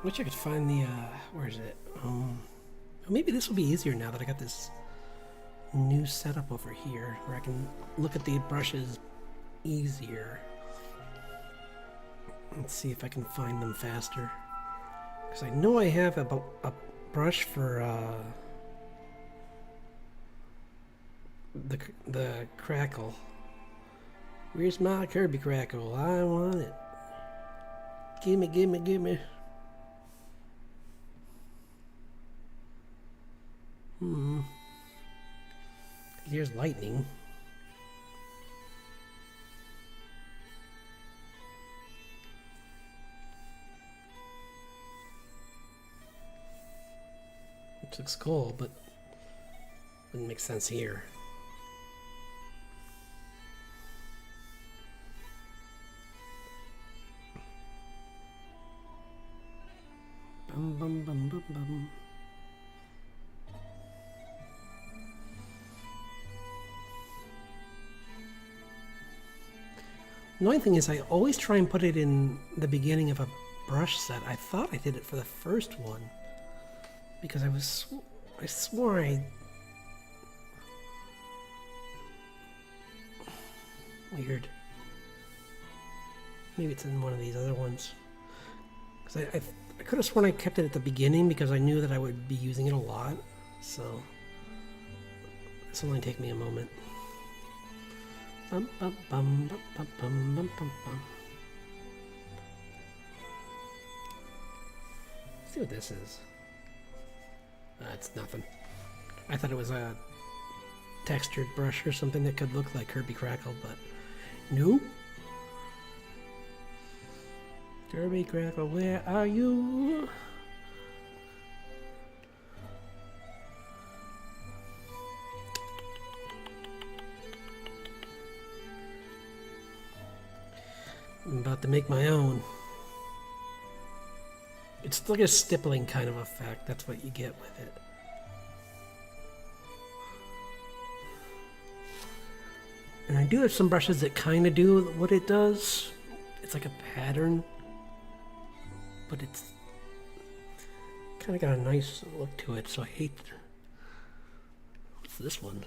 [SPEAKER 1] Wish I could find the, where is it? Maybe this will be easier now that I got this new setup over here, where I can look at the brushes easier. Let's see if I can find them faster. Because I know I have a brush for, the crackle. Where's my Kirby crackle? I want it. Gimme, gimme, gimme. Here's lightning. Which looks cool, but wouldn't make sense here. Bum, bum, bum, bum, bum. Annoying thing is I always try and put it in the beginning of a brush set. I thought I did it for the first one because I swore I... Weird. Maybe it's in one of these other ones. Because I could have sworn I kept it at the beginning because I knew that I would be using it a lot. So this will only take me a moment. Bum, bum, bum, bum, bum, bum, bum, bum, bum. Let's see what this is. It's nothing. I thought it was a textured brush or something that could look like Kirby Crackle, but no. Kirby Crackle, where are you? I'm about to make my own. It's like a stippling kind of effect. That's what you get with it. And I do have some brushes that kind of do what it does. It's like a pattern. But it's kind of got a nice look to it, so I hate... What's this one?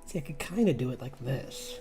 [SPEAKER 1] See, I could kind of do it like this.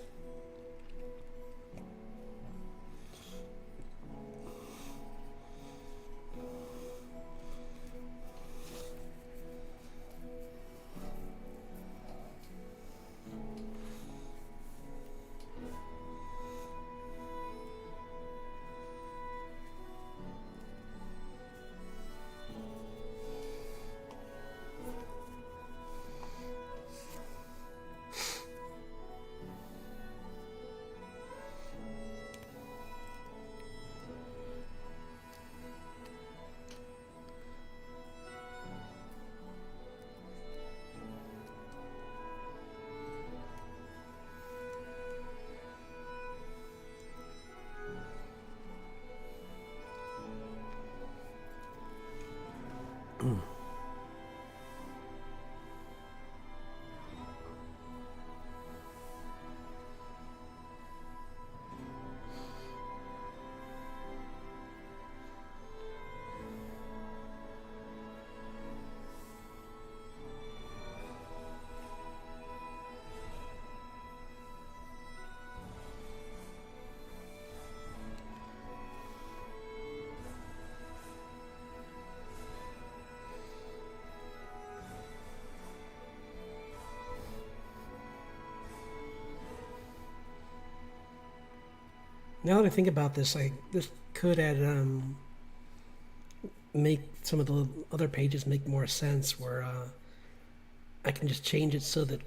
[SPEAKER 1] Now that I think about this, this could add make some of the other pages make more sense. Where I can just change it so that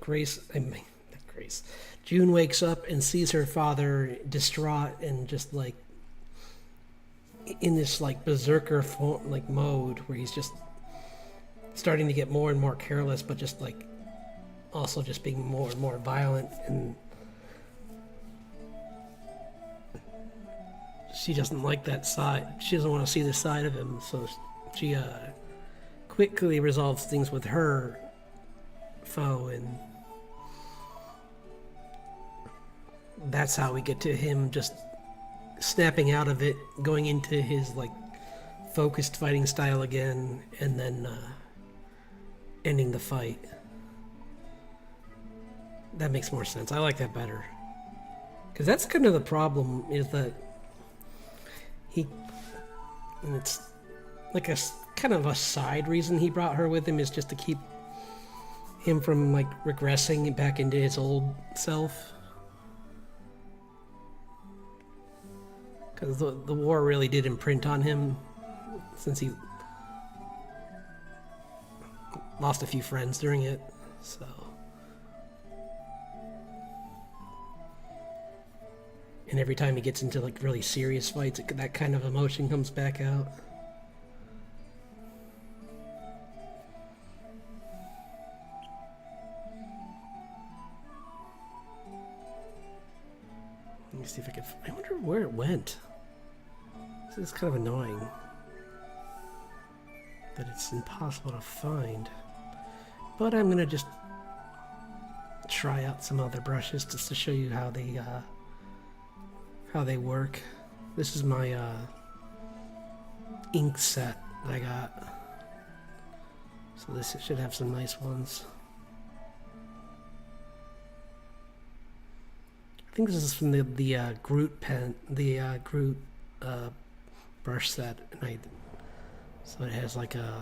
[SPEAKER 1] June wakes up and sees her father distraught and just like in this like berserker like mode where he's just starting to get more and more careless, but just like also just being more and more violent, and she doesn't like that side. She doesn't want to see this side of him, so she quickly resolves things with her foe, and that's how we get to him just snapping out of it, going into his like focused fighting style again, and then ending the fight. That makes more sense. I like that better. Because that's kind of the problem, is that and it's like a kind of a side reason he brought her with him, is just to keep him from like regressing back into his old self. Because the war really did imprint on him, since he lost a few friends during it, so. And every time he gets into like really serious fights, that kind of emotion comes back out. Let me see if I can. I wonder where it went. This is kind of annoying that it's impossible to find. But I'm gonna just try out some other brushes just to show you how they work. This is my ink set that I got. So this should have some nice ones. I think this is from the Groot pen, the Groot brush set, and so it has like a.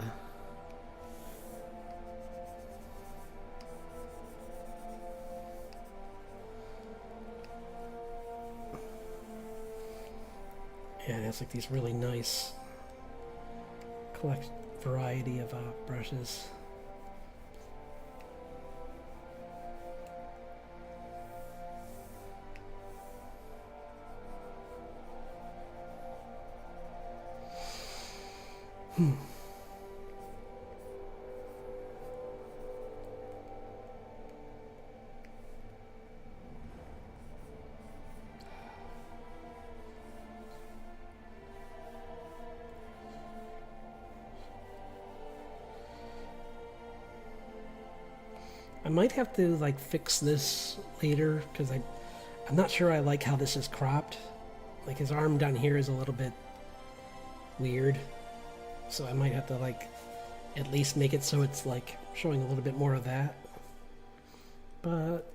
[SPEAKER 1] Yeah, it has like these really nice variety of brushes. I might have to like fix this later because I'm not sure I like how this is cropped. Like his arm down here is a little bit weird. So I might have to like at least make it so it's like showing a little bit more of that. But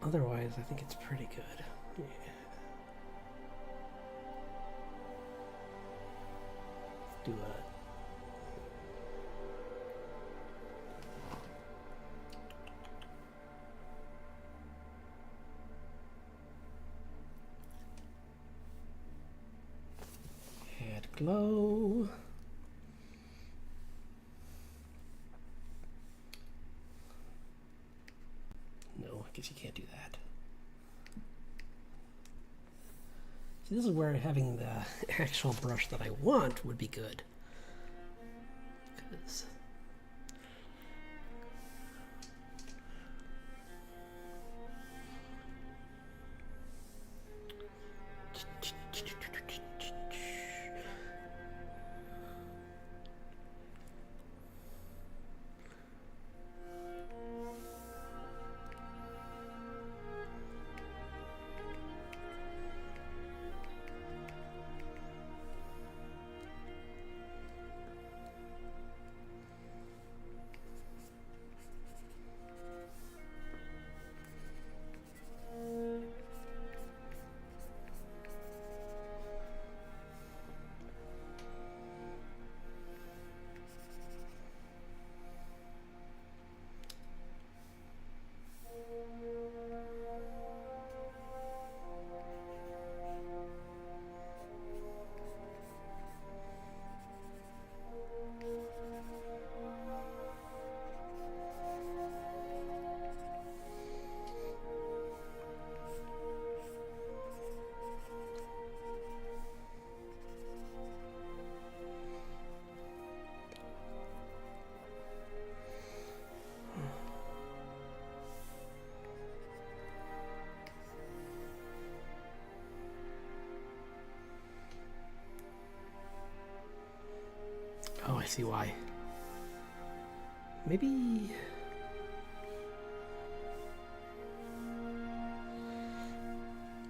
[SPEAKER 1] otherwise I think it's pretty good. Yeah. Let's do a glow. No, I guess you can't do that. So this is where having the actual brush that I want would be good. 'Cause oh, I see why. Maybe.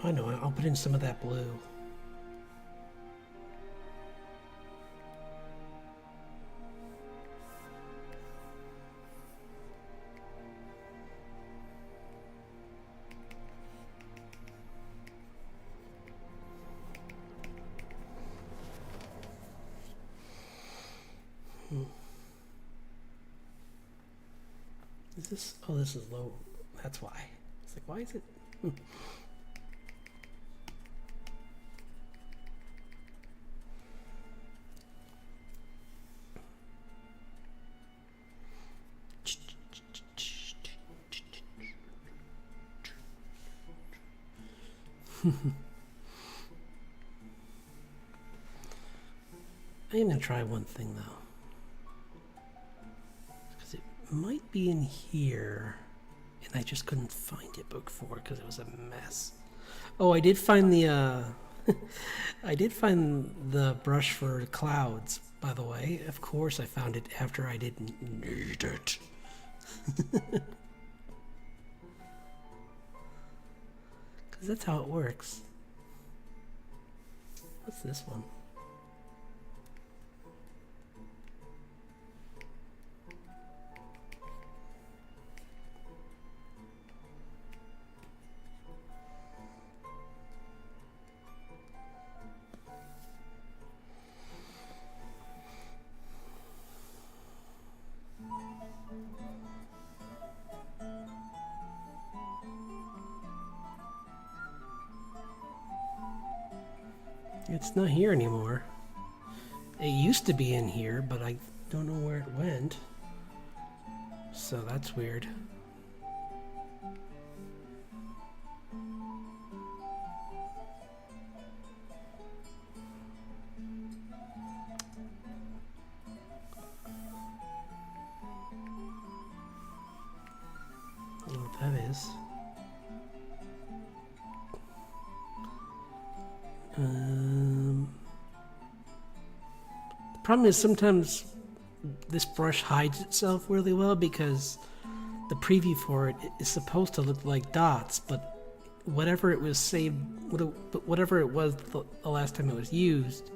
[SPEAKER 1] Oh no, I'll put in some of that blue. Is this? Oh, this is low. That's why. It's like, why is it? I am gonna try one thing though, because it might be in here, and I just couldn't find it before because it was a mess. Oh, I did find the I did find the brush for clouds, by the way. Of course I found it after I didn't need it. Because that's how it works. What's this one? It's not here anymore. It used to be in here, but I don't know where it went. So that's weird. I don't know what that is. The problem is sometimes this brush hides itself really well because the preview for it is supposed to look like dots, but whatever it was saved, whatever it was the last time it was used,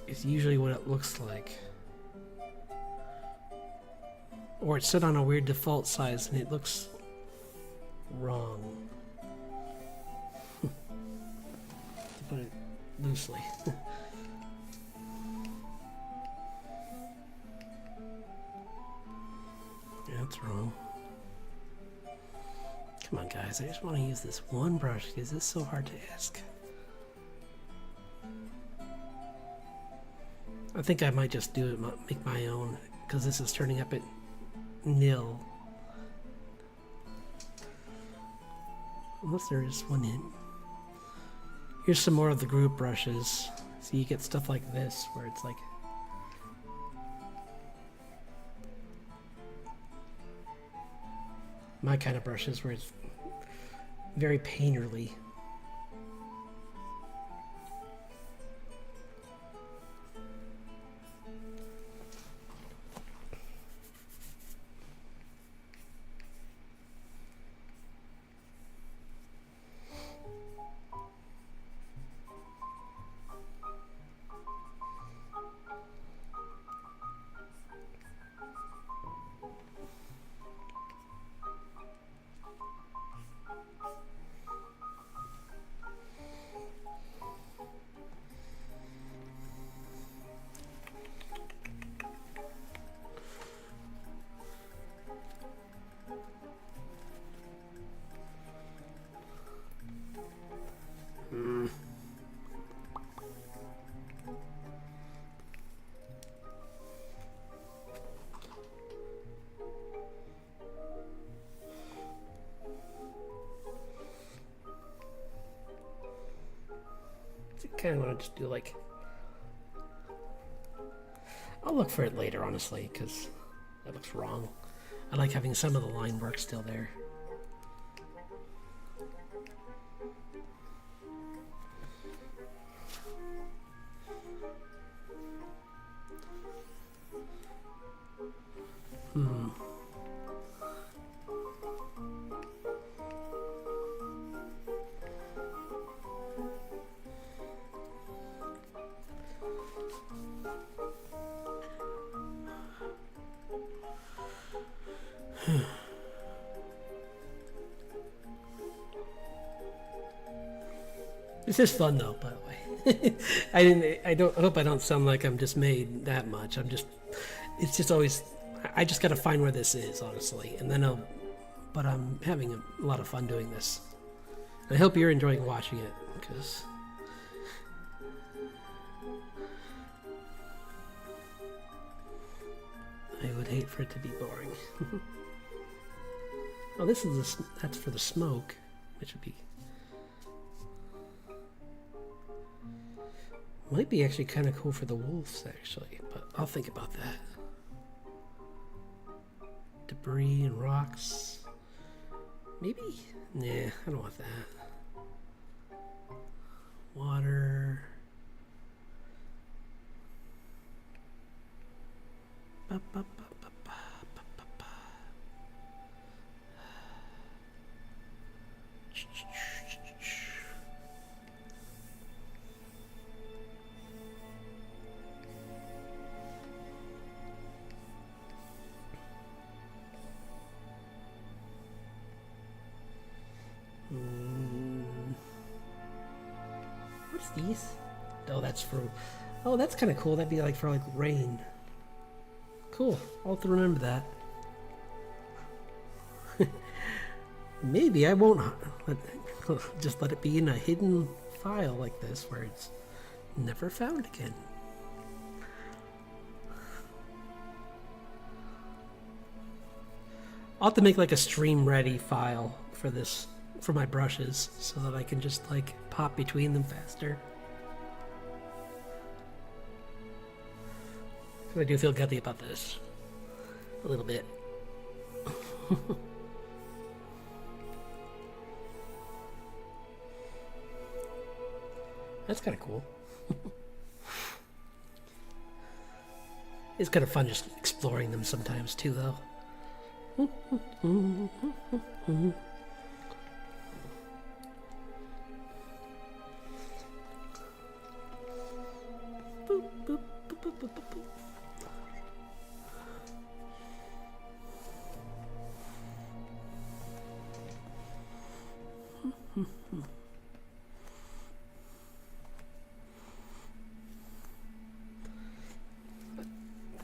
[SPEAKER 1] is usually what it looks like. Or it's set on a weird default size and it looks wrong. To put it loosely. Yeah, that's wrong. Come on, guys. I just want to use this one brush. Is this so hard to ask? I think I might just do it, make my own, because this is turning up at nil. Unless there is one in. Here's some more of the group brushes. So you get stuff like this, where it's like my kind of brushes, where it's very painterly. I kind of want to just do like, I'll look for it later, honestly, because that looks wrong. I like having some of the line work still there. This is fun though, by the way. I hope I don't sound like I'm dismayed that much. It's just always, I just gotta find where this is, honestly, and then but I'm having a lot of fun doing this. I hope you're enjoying watching it, because I would hate for it to be boring. Oh, that's for the smoke, which would be, might be actually kind of cool for the wolves, actually, but I'll think about that. Debris and rocks. Maybe? Nah, I don't want that. Water. Ba, ba, ba, ba, ba, ba, ba, ba. What's these? Oh, that's for. Oh, that's kind of cool. That'd be like for like rain. Cool. I'll have to remember that. Maybe I won't just let it be in a hidden file like this where it's never found again. I'll have to make like a stream ready file for this, for my brushes, so that I can just like pop between them faster. Because I do feel guilty about this. A little bit. That's kind of cool. It's kind of fun just exploring them sometimes too, though.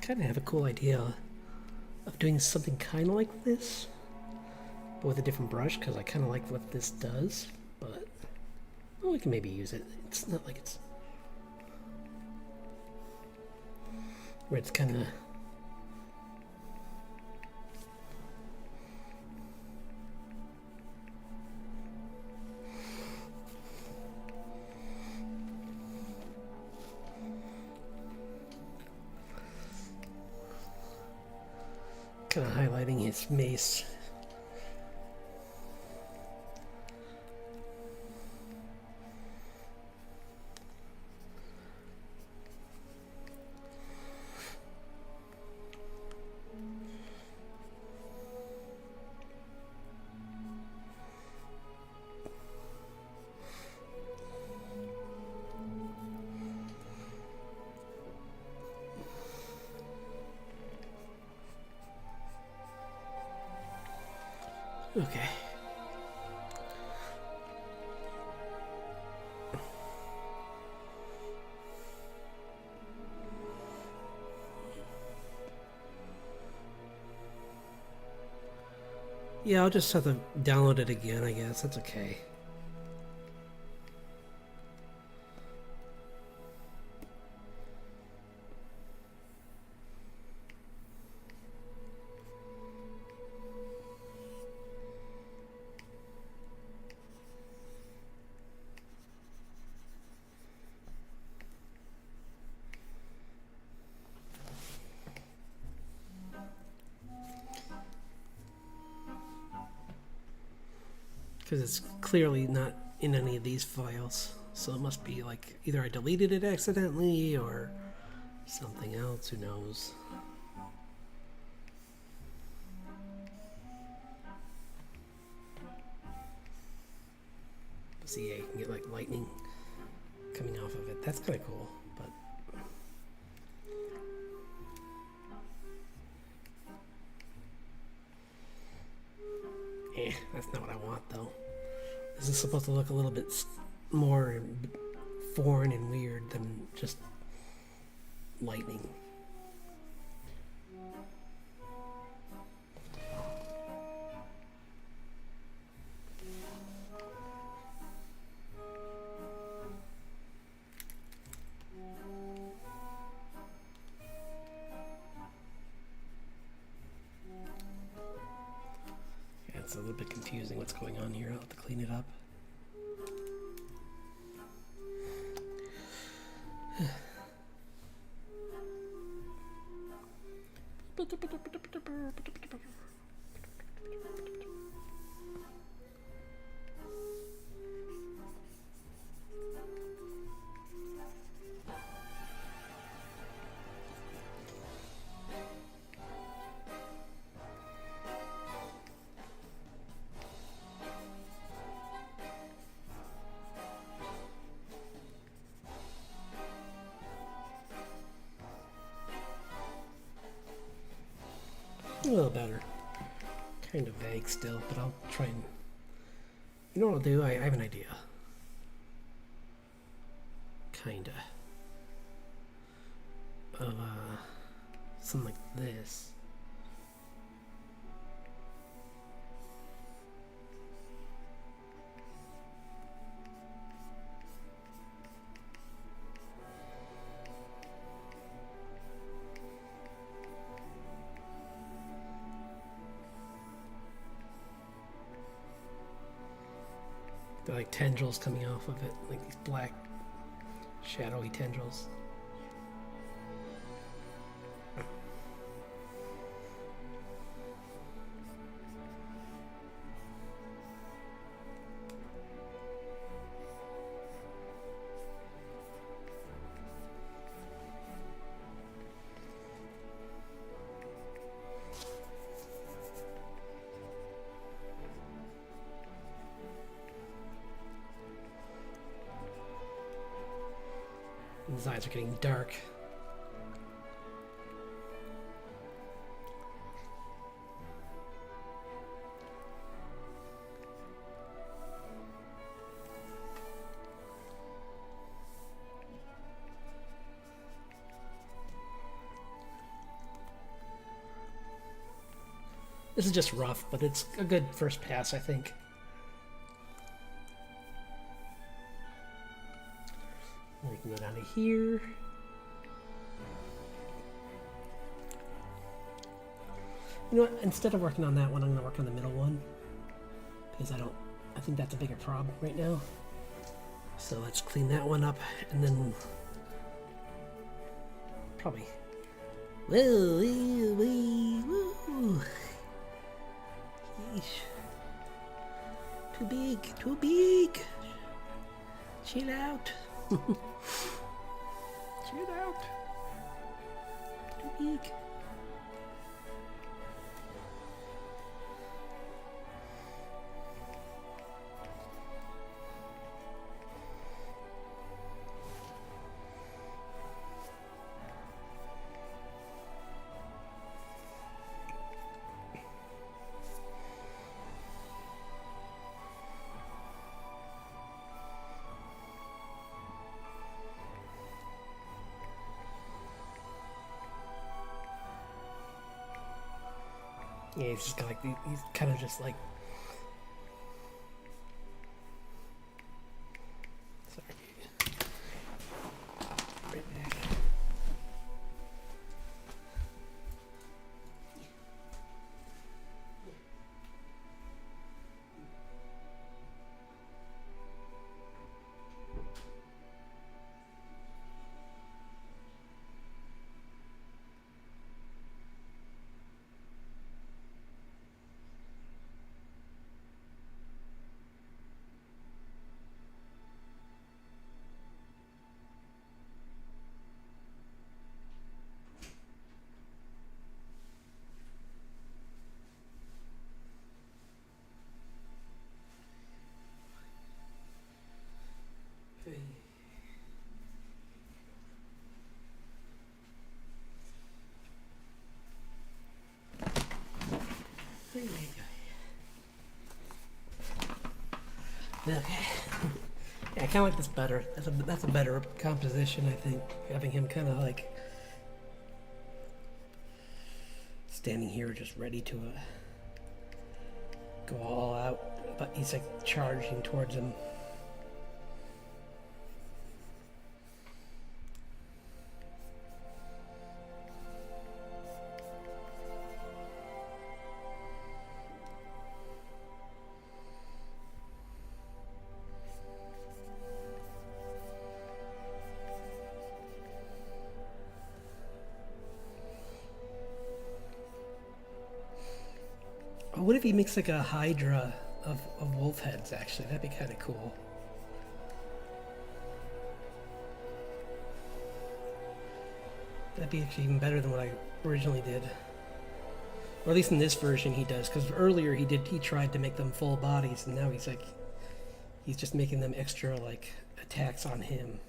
[SPEAKER 1] Kind of have a cool idea of doing something kind of like this, but with a different brush, because I kind of like what this does, but well, we can maybe use it. It's not like it's where it's kind of highlighting his mace. Okay. Yeah, I'll just have to download it again, I guess. That's okay. Because it's clearly not in any of these files. So it must be like either I deleted it accidentally or something else, who knows. See, yeah, you can get like lightning coming off of it. That's kind of cool, but that's not what I want though. This is supposed to look a little bit more foreign and weird than just lightning. Yeah, it's a little bit confusing what's going on here. I'll have to clean it up. better. Kind of vague still, but I'll try and... You know what I'll do? I have an idea. Kinda. Of, something like this. They're like tendrils coming off of it, like these black, shadowy tendrils. His eyes are getting dark. This is just rough, but it's a good first pass, I think. We can go down to here. You know what? Instead of working on that one, I'm going to work on the middle one. Because I think that's a bigger problem right now. So let's clean that one up and then probably. Whoa, woo, woo, woo. Yeesh. Too big, too big. Chill out. Chill out. Too big. Yeah, he's just got like, he's kind of just like. Sorry. Right back. Okay. Yeah, I kind of like this better. That's a better composition, I think. Having him kind of like standing here, just ready to go all out, but he's like charging towards him. What if he makes like a hydra of wolf heads, actually? That'd be kind of cool. That'd be actually even better than what I originally did. Or at least in this version he does, because earlier he tried to make them full bodies, and now he's just making them extra like attacks on him.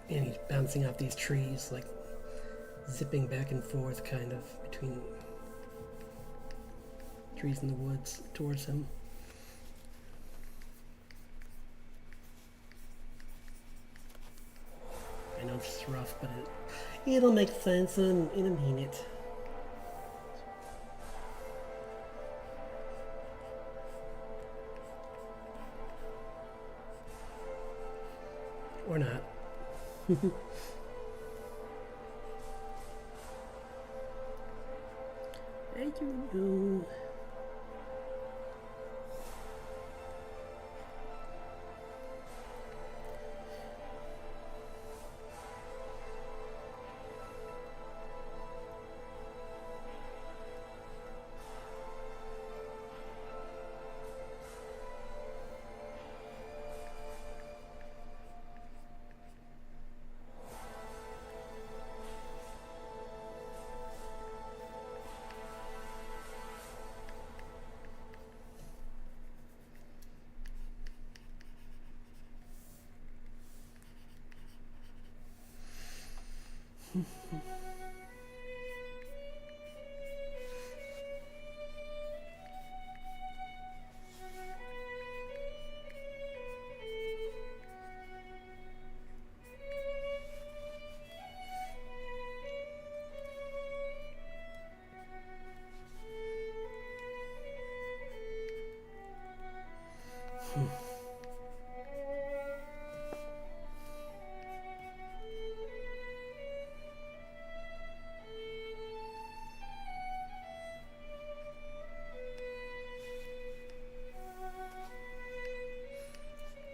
[SPEAKER 1] He's bouncing off these trees, like zipping back and forth, kind of between trees in the woods towards him. I know it's rough, but it'll make sense in a minute. Or not. I don't know.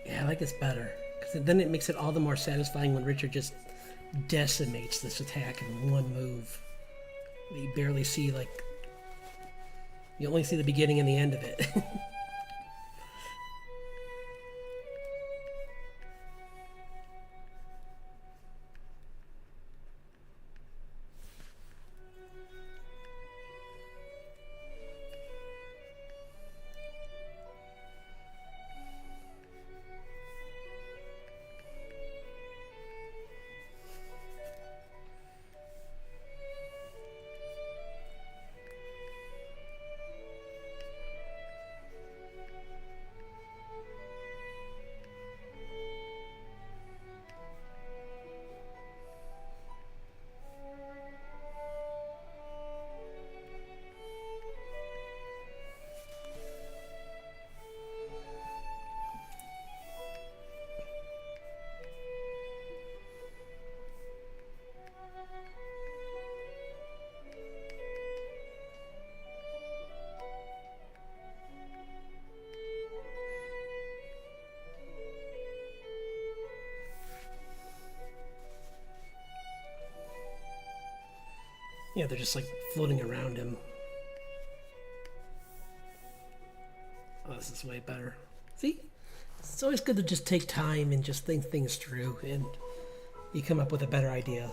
[SPEAKER 1] Yeah, I like this better, because then it makes it all the more satisfying when Richard just decimates this attack in one move. You barely see, like, you only see the beginning and the end of it. Yeah, they're just like floating around him. Oh, this is way better. See? It's always good to just take time and just think things through, and you come up with a better idea.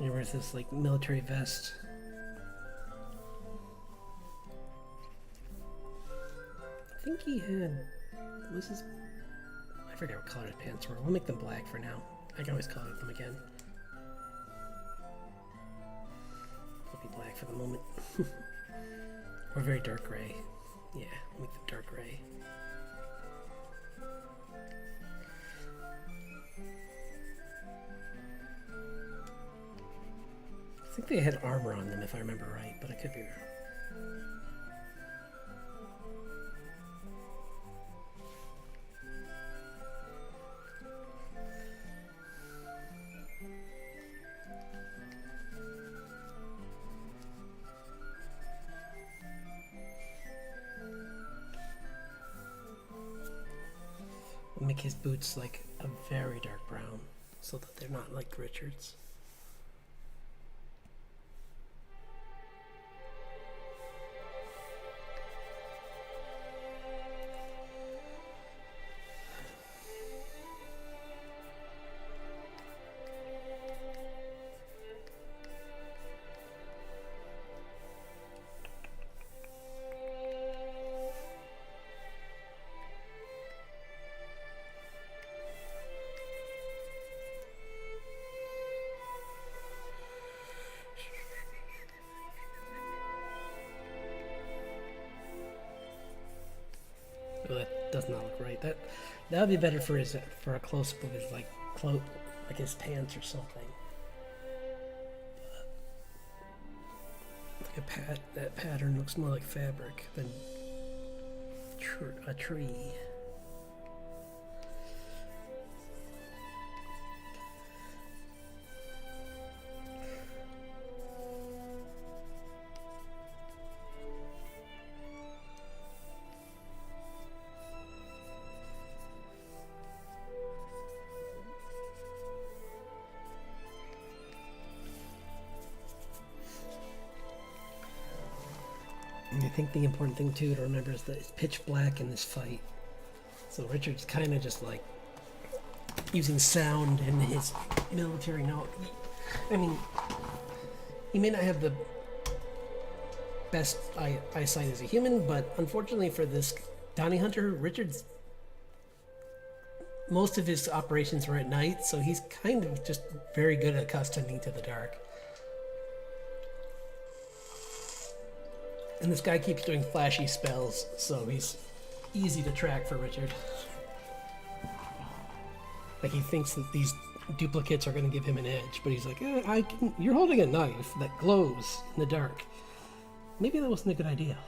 [SPEAKER 1] He wears this like military vest. I think he had, was his, I forget what color his pants were. We'll make them black for now. I can always color them again. They'll be black for the moment. Or very dark gray. Yeah, we'll make them dark gray. I think they had armor on them if I remember right, but I could be wrong. We'll make his boots like a very dark brown so that they're not like Richard's. Oh, that does not look right. That would be better for a close up of his like his pants or something. Like that pattern looks more like fabric than a tree. I think the important thing too to remember is that it's pitch black in this fight. So Richard's kind of just like using sound and his military knowledge. I mean, he may not have the best eyesight as a human, but unfortunately for this bounty hunter, Richard's most of his operations were at night, so he's kind of just very good at accustoming to the dark. And this guy keeps doing flashy spells, so he's easy to track for Richard. Like, he thinks that these duplicates are going to give him an edge, but he's like, you're holding a knife that glows in the dark. Maybe that wasn't a good idea.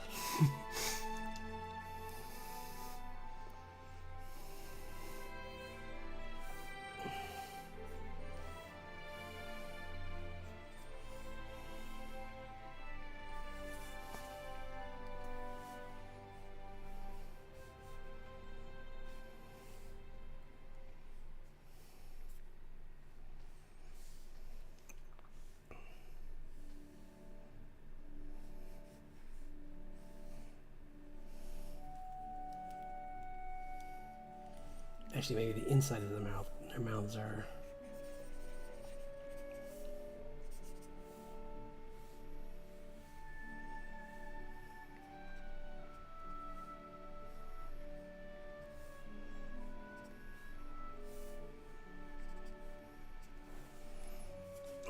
[SPEAKER 1] Actually, maybe the inside of their mouths are...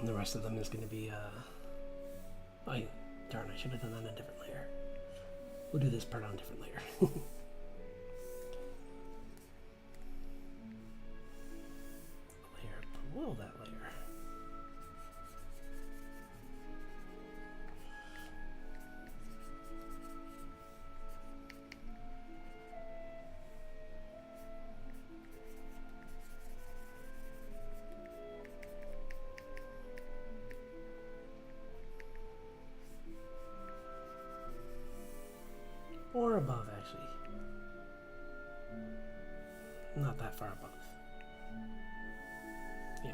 [SPEAKER 1] And the rest of them is going to be, darn, I should have done that on a different layer. We'll do this part on a different layer. Below that layer. Or above, actually. Not that far above. Yeah.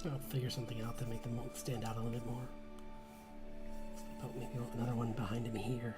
[SPEAKER 1] I'll figure something out to make them stand out a little bit more. But maybe another one behind him here.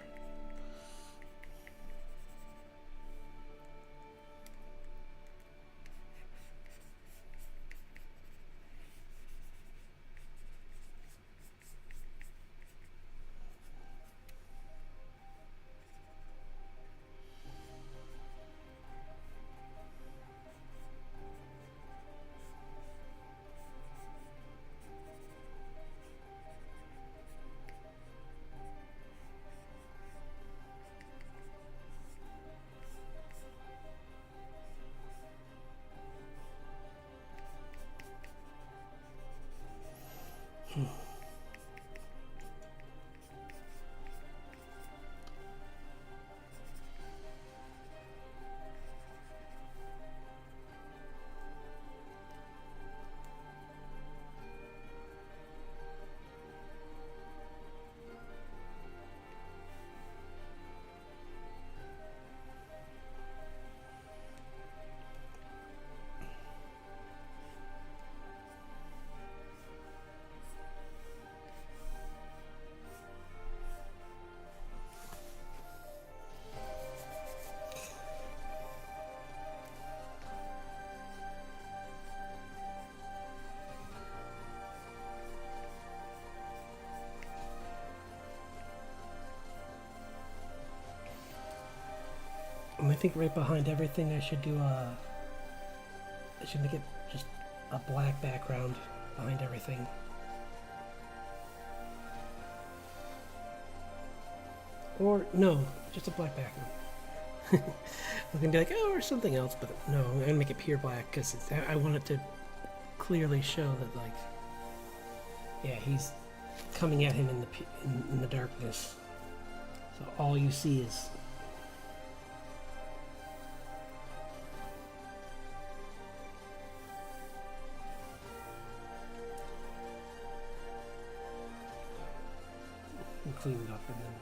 [SPEAKER 1] And I think right behind everything I should do I should make it just a black background behind everything. Or, no, just a black background. I was gonna be like, oh, or something else, but no, I'm gonna make it pure black because I want it to clearly show that, like, yeah, he's coming at him in the darkness. So all you see is clean it up and then.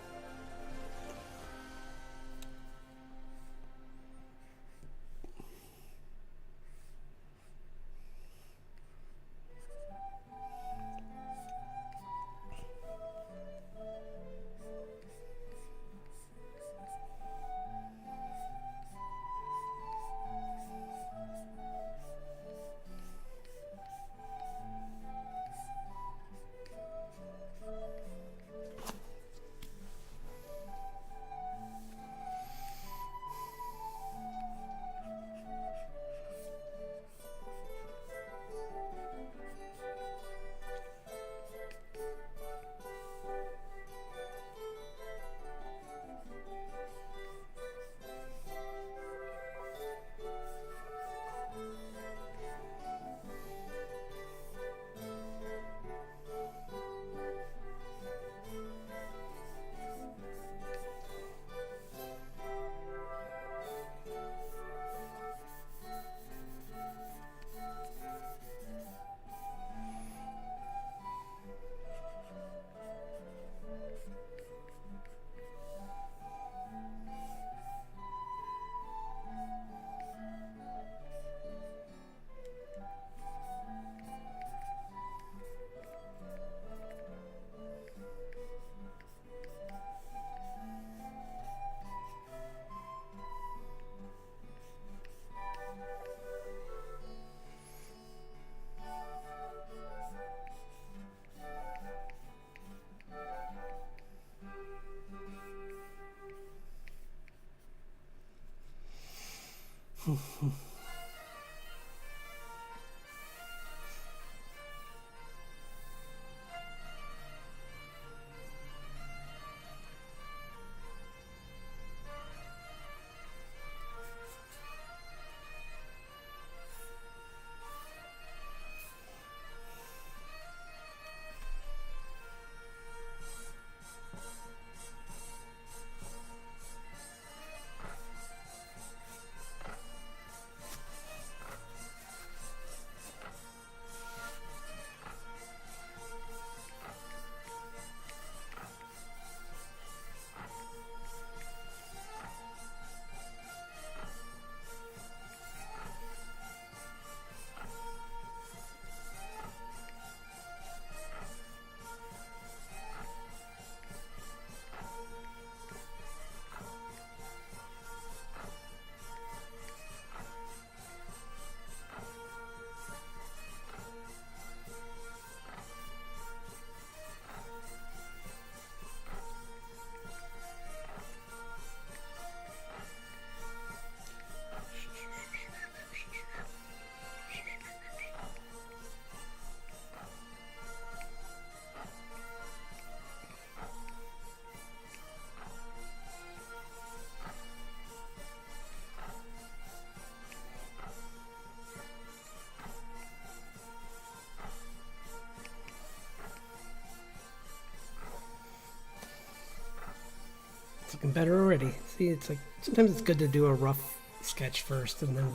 [SPEAKER 1] looking better already. See, it's like sometimes it's good to do a rough sketch first and then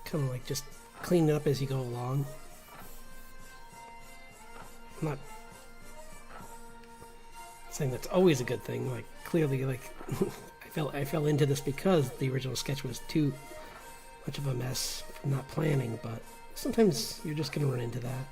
[SPEAKER 1] kind of like just clean it up as you go along. I'm not saying that's always a good thing. Like clearly, like I fell into this because the original sketch was too much of a mess from not planning. But sometimes you're just gonna run into that.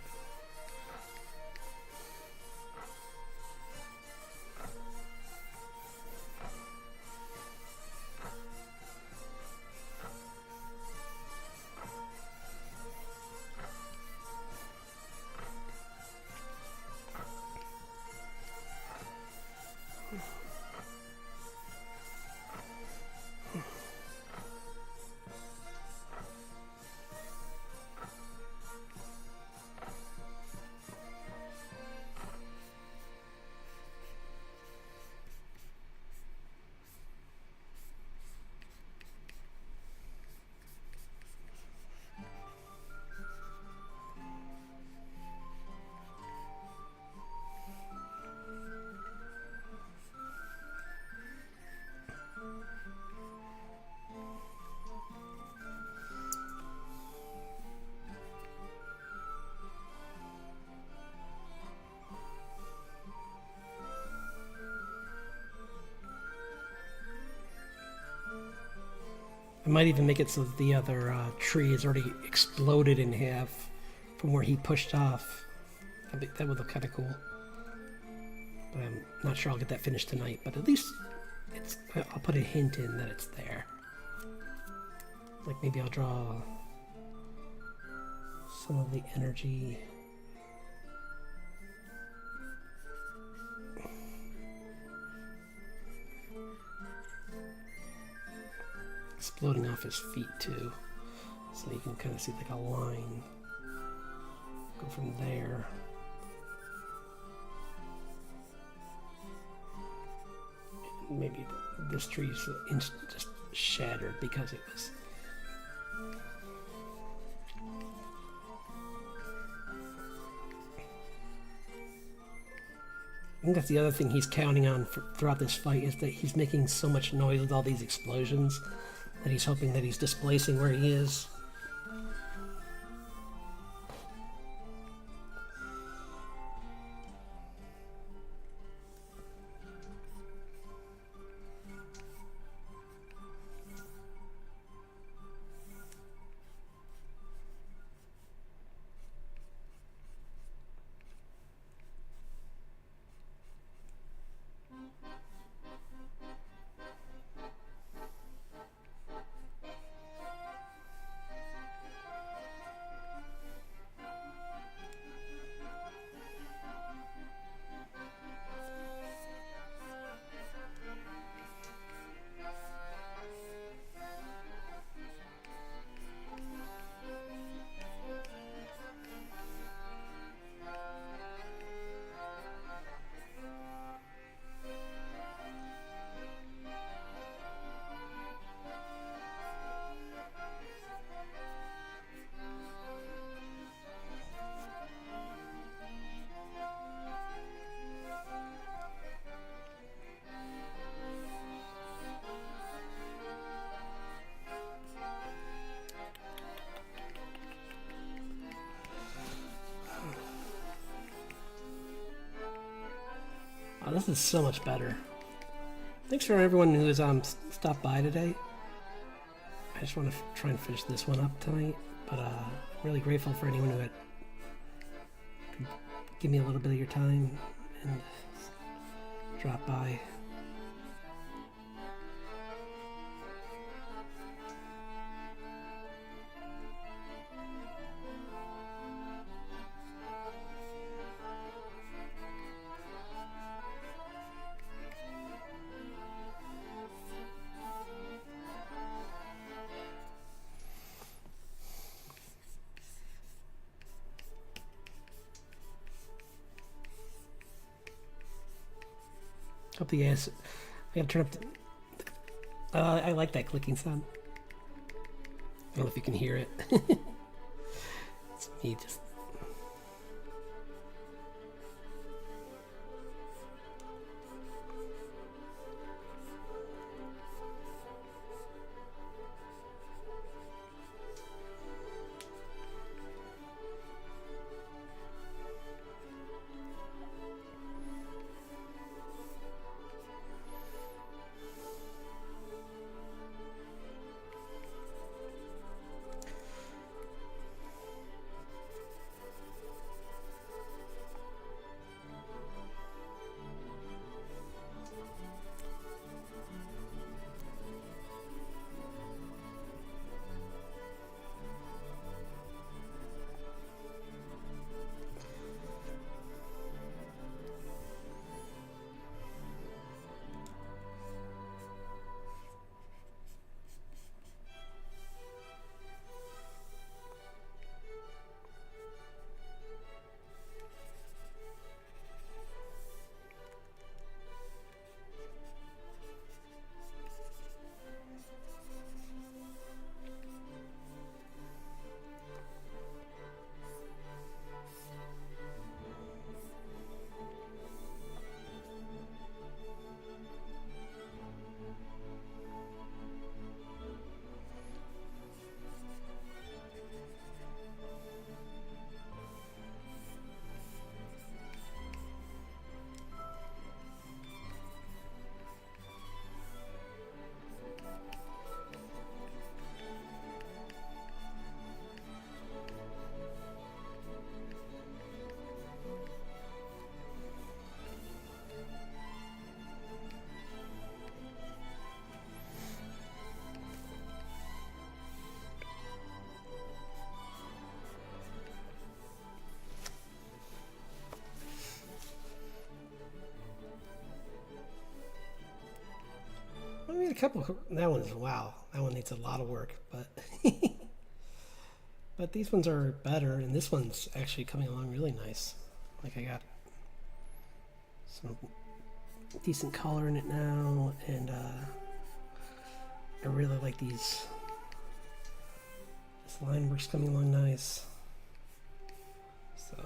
[SPEAKER 1] I might even make it so that the other tree is already exploded in half from where he pushed off. That would look kind of cool. But I'm not sure I'll get that finished tonight. But at least I'll put a hint in that it's there. Like maybe I'll draw some of the energy. Exploding off his feet too, so you can kind of see like a line go from there. And maybe this tree's just shattered because it was. I think that's the other thing he's counting on throughout this fight is that he's making so much noise with all these explosions that he's hoping that he's displacing where he is. Oh, this is so much better. Thanks for everyone who has stopped by today. I just want to try and finish this one up tonight, but I'm really grateful for anyone who could give me a little bit of your time and drop by. Hope the ass. I gotta turn up the. I like that clicking sound. I don't know if you can hear it. It's me just. a couple. That one's wow. That one needs a lot of work, but but these ones are better, and this one's actually coming along really nice. Like I got some decent color in it now, and I really like these. This line work's coming along nice. So.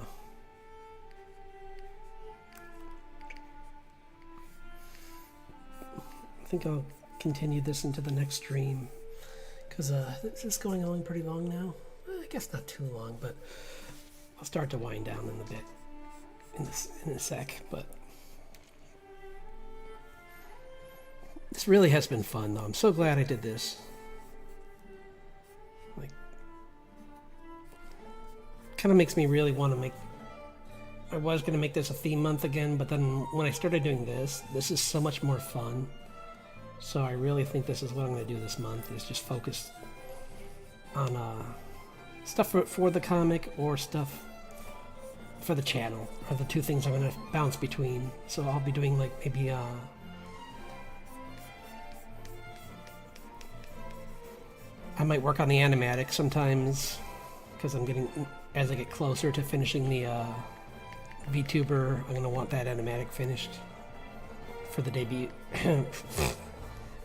[SPEAKER 1] I think I'll continue this into the next stream because this is going on pretty long now. I guess not too long, but I'll start to wind down in a bit in a sec. But this really has been fun, though. I'm so glad I did this. Like, kind of makes me really want to make. I was going to make this a theme month again, but then when I started doing this is so much more fun. So I really think this is what I'm going to do this month, is just focus on stuff for the comic or stuff for the channel, are the two things I'm going to bounce between. So I'll be doing like maybe I might work on the animatic sometimes, because I'm getting, as I get closer to finishing the VTuber, I'm going to want that animatic finished for the debut.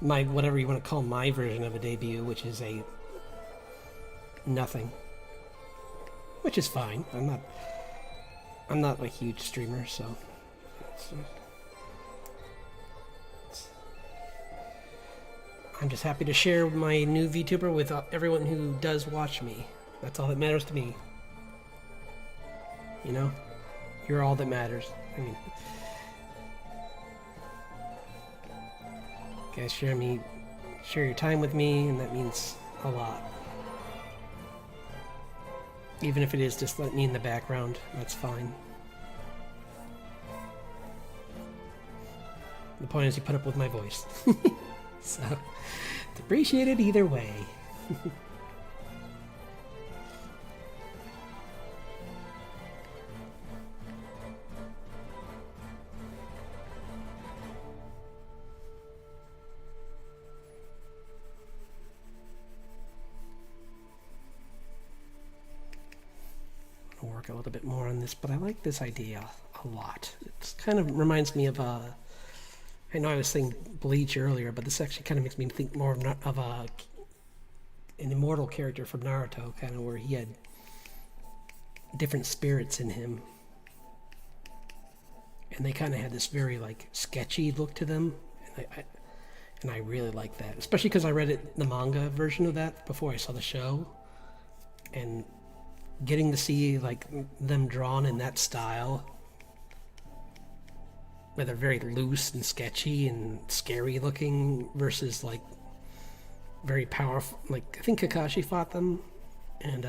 [SPEAKER 1] My, whatever you want to call my version of a debut, which is a nothing, which is fine. I'm not a huge streamer, so I'm just happy to share my new VTuber with everyone who does watch me. That's all that matters to me. You know, you're all that matters. I mean, you guys share your time with me, and that means a lot. Even if it is just let me in the background, that's fine. The point is you put up with my voice. So, it's appreciated either way. Work a little bit more on this, but I like this idea a lot. It kind of reminds me of I know I was saying Bleach earlier, but this actually kind of makes me think more of an immortal character from Naruto, kind of where he had different spirits in him, and they kind of had this very like sketchy look to them, and I really like that, especially because I read the manga version of that before I saw the show, and getting to see like them drawn in that style, where they're very loose and sketchy and scary looking versus like very powerful. Like I think Kakashi fought them, and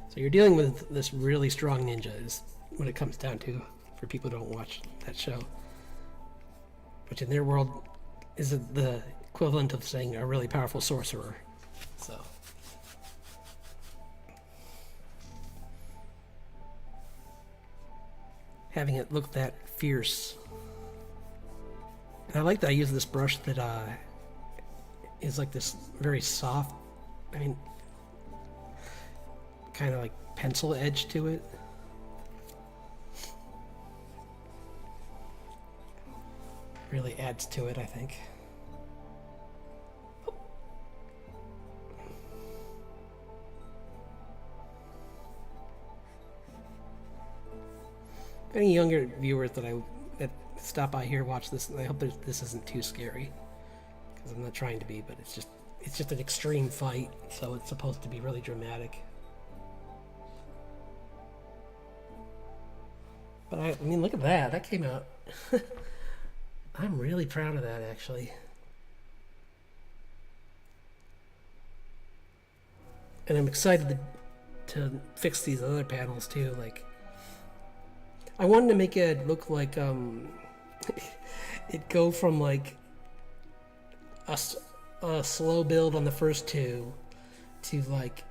[SPEAKER 1] so you're dealing with this really strong ninja is what it comes down to for people who don't watch that show, which in their world is the equivalent of saying a really powerful sorcerer. So having it look that fierce. And I like that I use this brush that is like this very soft, I mean, kind of like pencil edge to it. Really adds to it, I think. Any younger viewers that stop by here watch this, I hope this isn't too scary, because I'm not trying to be, but it's just an extreme fight, so it's supposed to be really dramatic. But I mean, look at that. That came out. I'm really proud of that, actually. And I'm excited to fix these other panels too. Like, I wanted to make it look like it go from like a slow build on the first two to like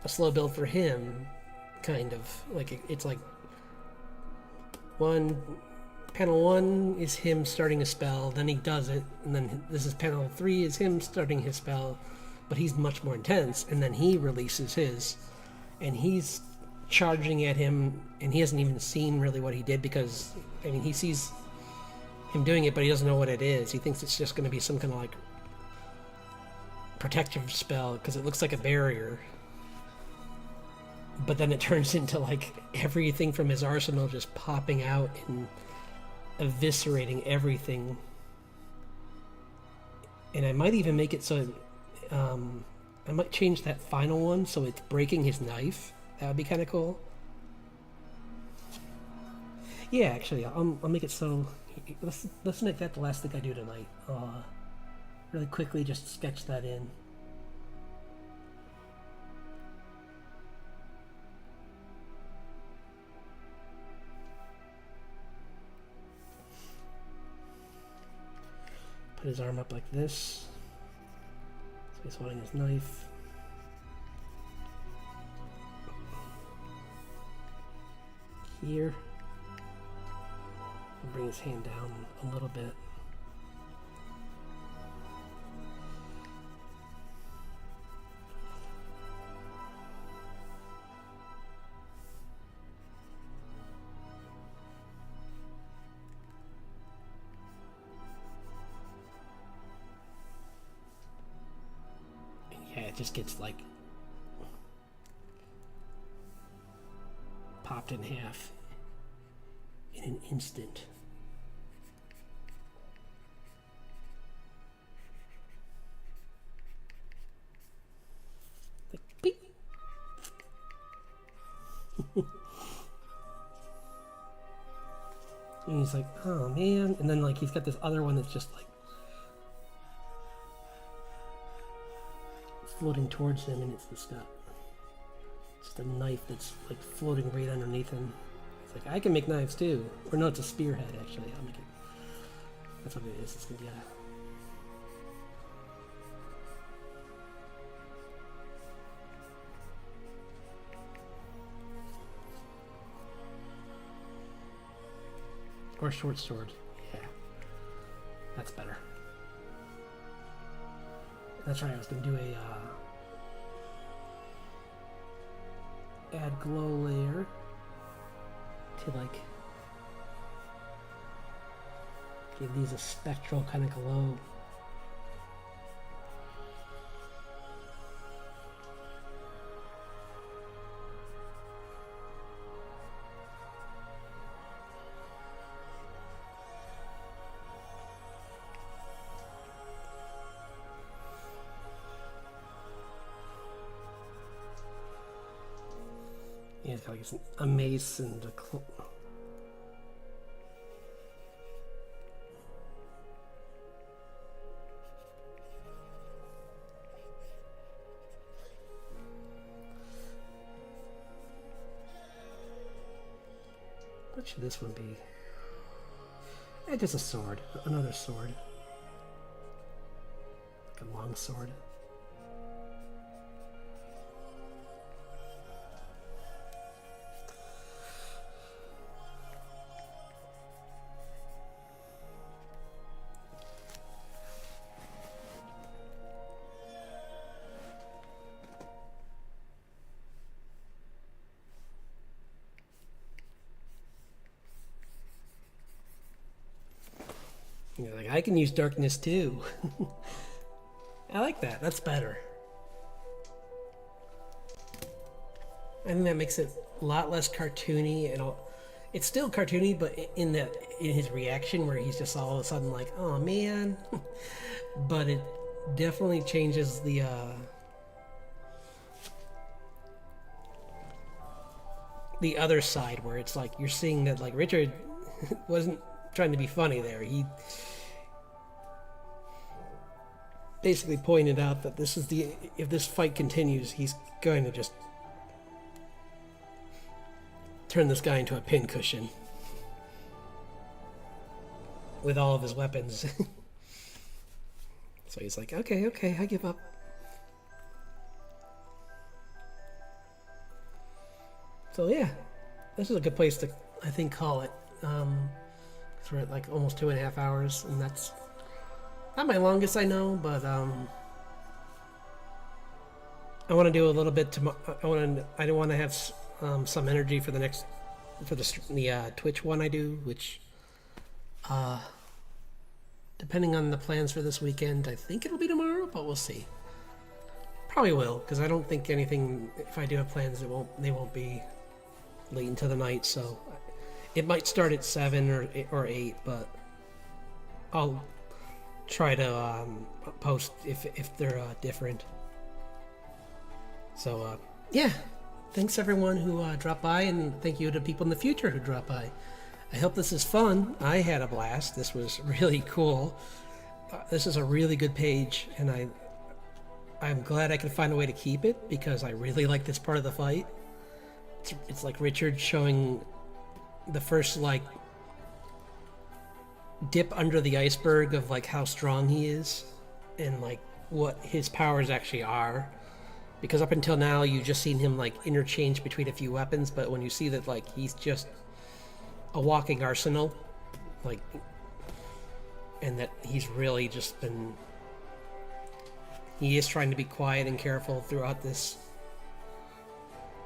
[SPEAKER 1] a slow build for him, kind of like it's like one panel 1 is him starting a spell, then he does it, and then this is panel 3 is him starting his spell, but he's much more intense, and then he releases his, and he's charging at him, and he hasn't even seen really what he did, because, I mean, he sees him doing it, but he doesn't know what it is. He thinks it's just going to be some kind of, like, protective spell, because it looks like a barrier. But then it turns into, like, everything from his arsenal just popping out and eviscerating everything. And I might even make it so I might change that final one so it's breaking his knife. That would be kind of cool. Yeah, actually, I'll make it so. Let's make that the last thing I do tonight. Really quickly, just sketch that in. Put his arm up like this. So he's holding his knife. Here. And bring his hand down a little bit. Yeah, it just gets like popped in half in an instant. Like beep. And he's like, oh man, and then like he's got this other one that's just like floating towards him, and it's just a knife that's like floating right underneath him. It's like, I can make knives too. Or no, it's a spearhead actually. I'll make it. That's what it is. It's gonna be or short sword. Yeah. That's better. That's right, I was gonna do a add glow layer to like give these a spectral kind of glow. Yeah, it's got like a mace and a what should this one be? Just a sword. Another sword. Like a long sword. You're like, I can use darkness too. I like that. That's better. I think that makes it a lot less cartoony, and it's still cartoony, but in his reaction where he's just all of a sudden like, oh man. But it definitely changes the other side where it's like you're seeing that like Richard wasn't trying to be funny there. He basically pointed out that if this fight continues, he's going to just turn this guy into a pincushion with all of his weapons. So he's like, okay, I give up. So yeah, this is a good place to, I think, call it. So we're at like almost 2.5 hours, and that's not my longest, I know, but I want to do a little bit tomorrow. I don't want to have some energy for the Twitch one I do, which depending on the plans for this weekend, I think it'll be tomorrow, but we'll see. Probably will, because I don't think anything. If I do have plans, they won't be late into the night. So it might start at 7 or 8, but I'll try to post if they're different. So yeah, thanks everyone who dropped by, and thank you to people in the future who dropped by. I hope this is fun. I had a blast. This was really cool. This is a really good page, and I'm glad I could find a way to keep it, because I really like this part of the fight. It's like Richard showing the first like dip under the iceberg of like how strong he is and like what his powers actually are. Because up until now you've just seen him like interchange between a few weapons, but when you see that like he's just a walking arsenal, like, and that he's really just been, he is trying to be quiet and careful throughout this,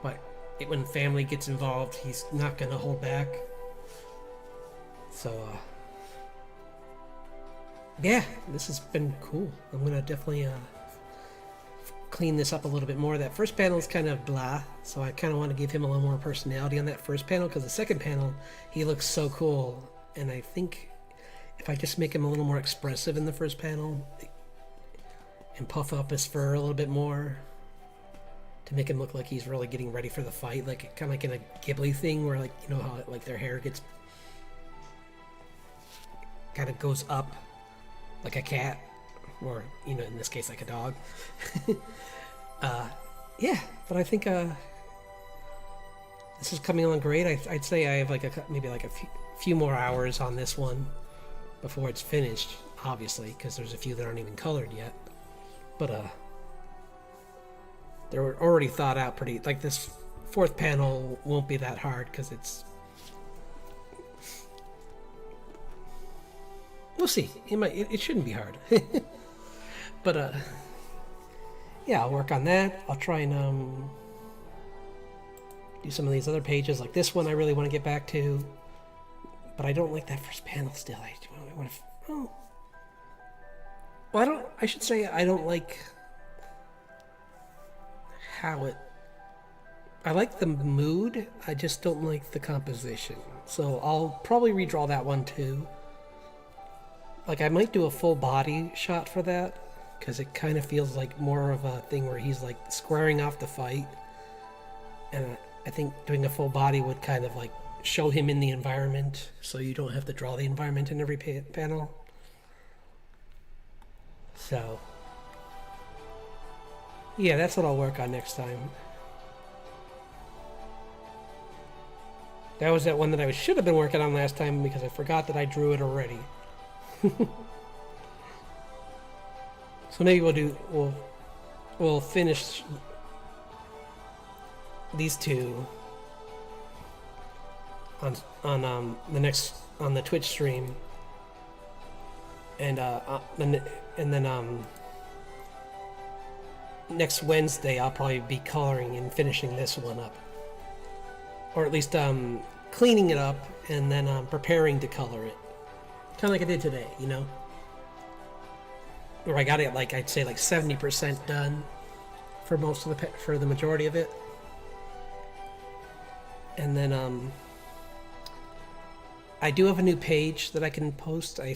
[SPEAKER 1] but when family gets involved, he's not going to hold back. So yeah, this has been cool. I'm going to definitely clean this up a little bit more. That first panel is kind of blah, so I kind of want to give him a little more personality on that first panel, because the second panel, he looks so cool, and I think if I just make him a little more expressive in the first panel and puff up his fur a little bit more to make him look like he's really getting ready for the fight, like kind of like in a Ghibli thing where, like, you know how like their hair gets kind of goes up like a cat, or, you know, in this case, like a dog. Yeah, but I think this is coming along great. I'd say I have like maybe like a few more hours on this one before it's finished, obviously, because there's a few that aren't even colored yet. But they're already thought out pretty. Like this fourth panel won't be that hard because it's. We'll see. It shouldn't be hard. But yeah, I'll work on that. I'll try and do some of these other pages, like this one I really want to get back to, but I don't like that first panel still. I should say I don't like how it. I like the mood, I just don't like the composition. So I'll probably redraw that one too. Like, I might do a full body shot for that, because it kind of feels like more of a thing where he's like squaring off the fight, and I think doing a full body would kind of like show him in the environment, so you don't have to draw the environment in every panel. So yeah, that's what I'll work on next time. That was that one that I should have been working on last time, because I forgot that I drew it already. So maybe we'll finish these two on the Twitch stream, and then next Wednesday I'll probably be coloring and finishing this one up, or at least cleaning it up and then preparing to color it, kind of like I did today, you know. Or I got it like, I'd say like 70% done for most of for the majority of it. And then I do have a new page that I can post. I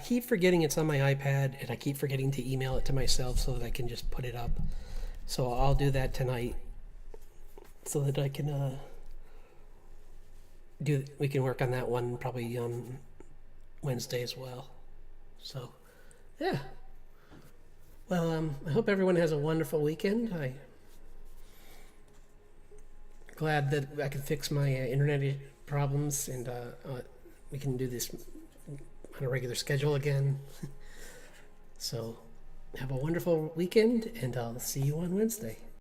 [SPEAKER 1] keep forgetting it's on my iPad, and I keep forgetting to email it to myself so that I can just put it up. So I'll do that tonight, so that I can we can work on that one probably on Wednesday as well. So yeah. Well, I hope everyone has a wonderful weekend. I'm glad that I can fix my internet problems, and we can do this on a regular schedule again. So have a wonderful weekend, and I'll see you on Wednesday.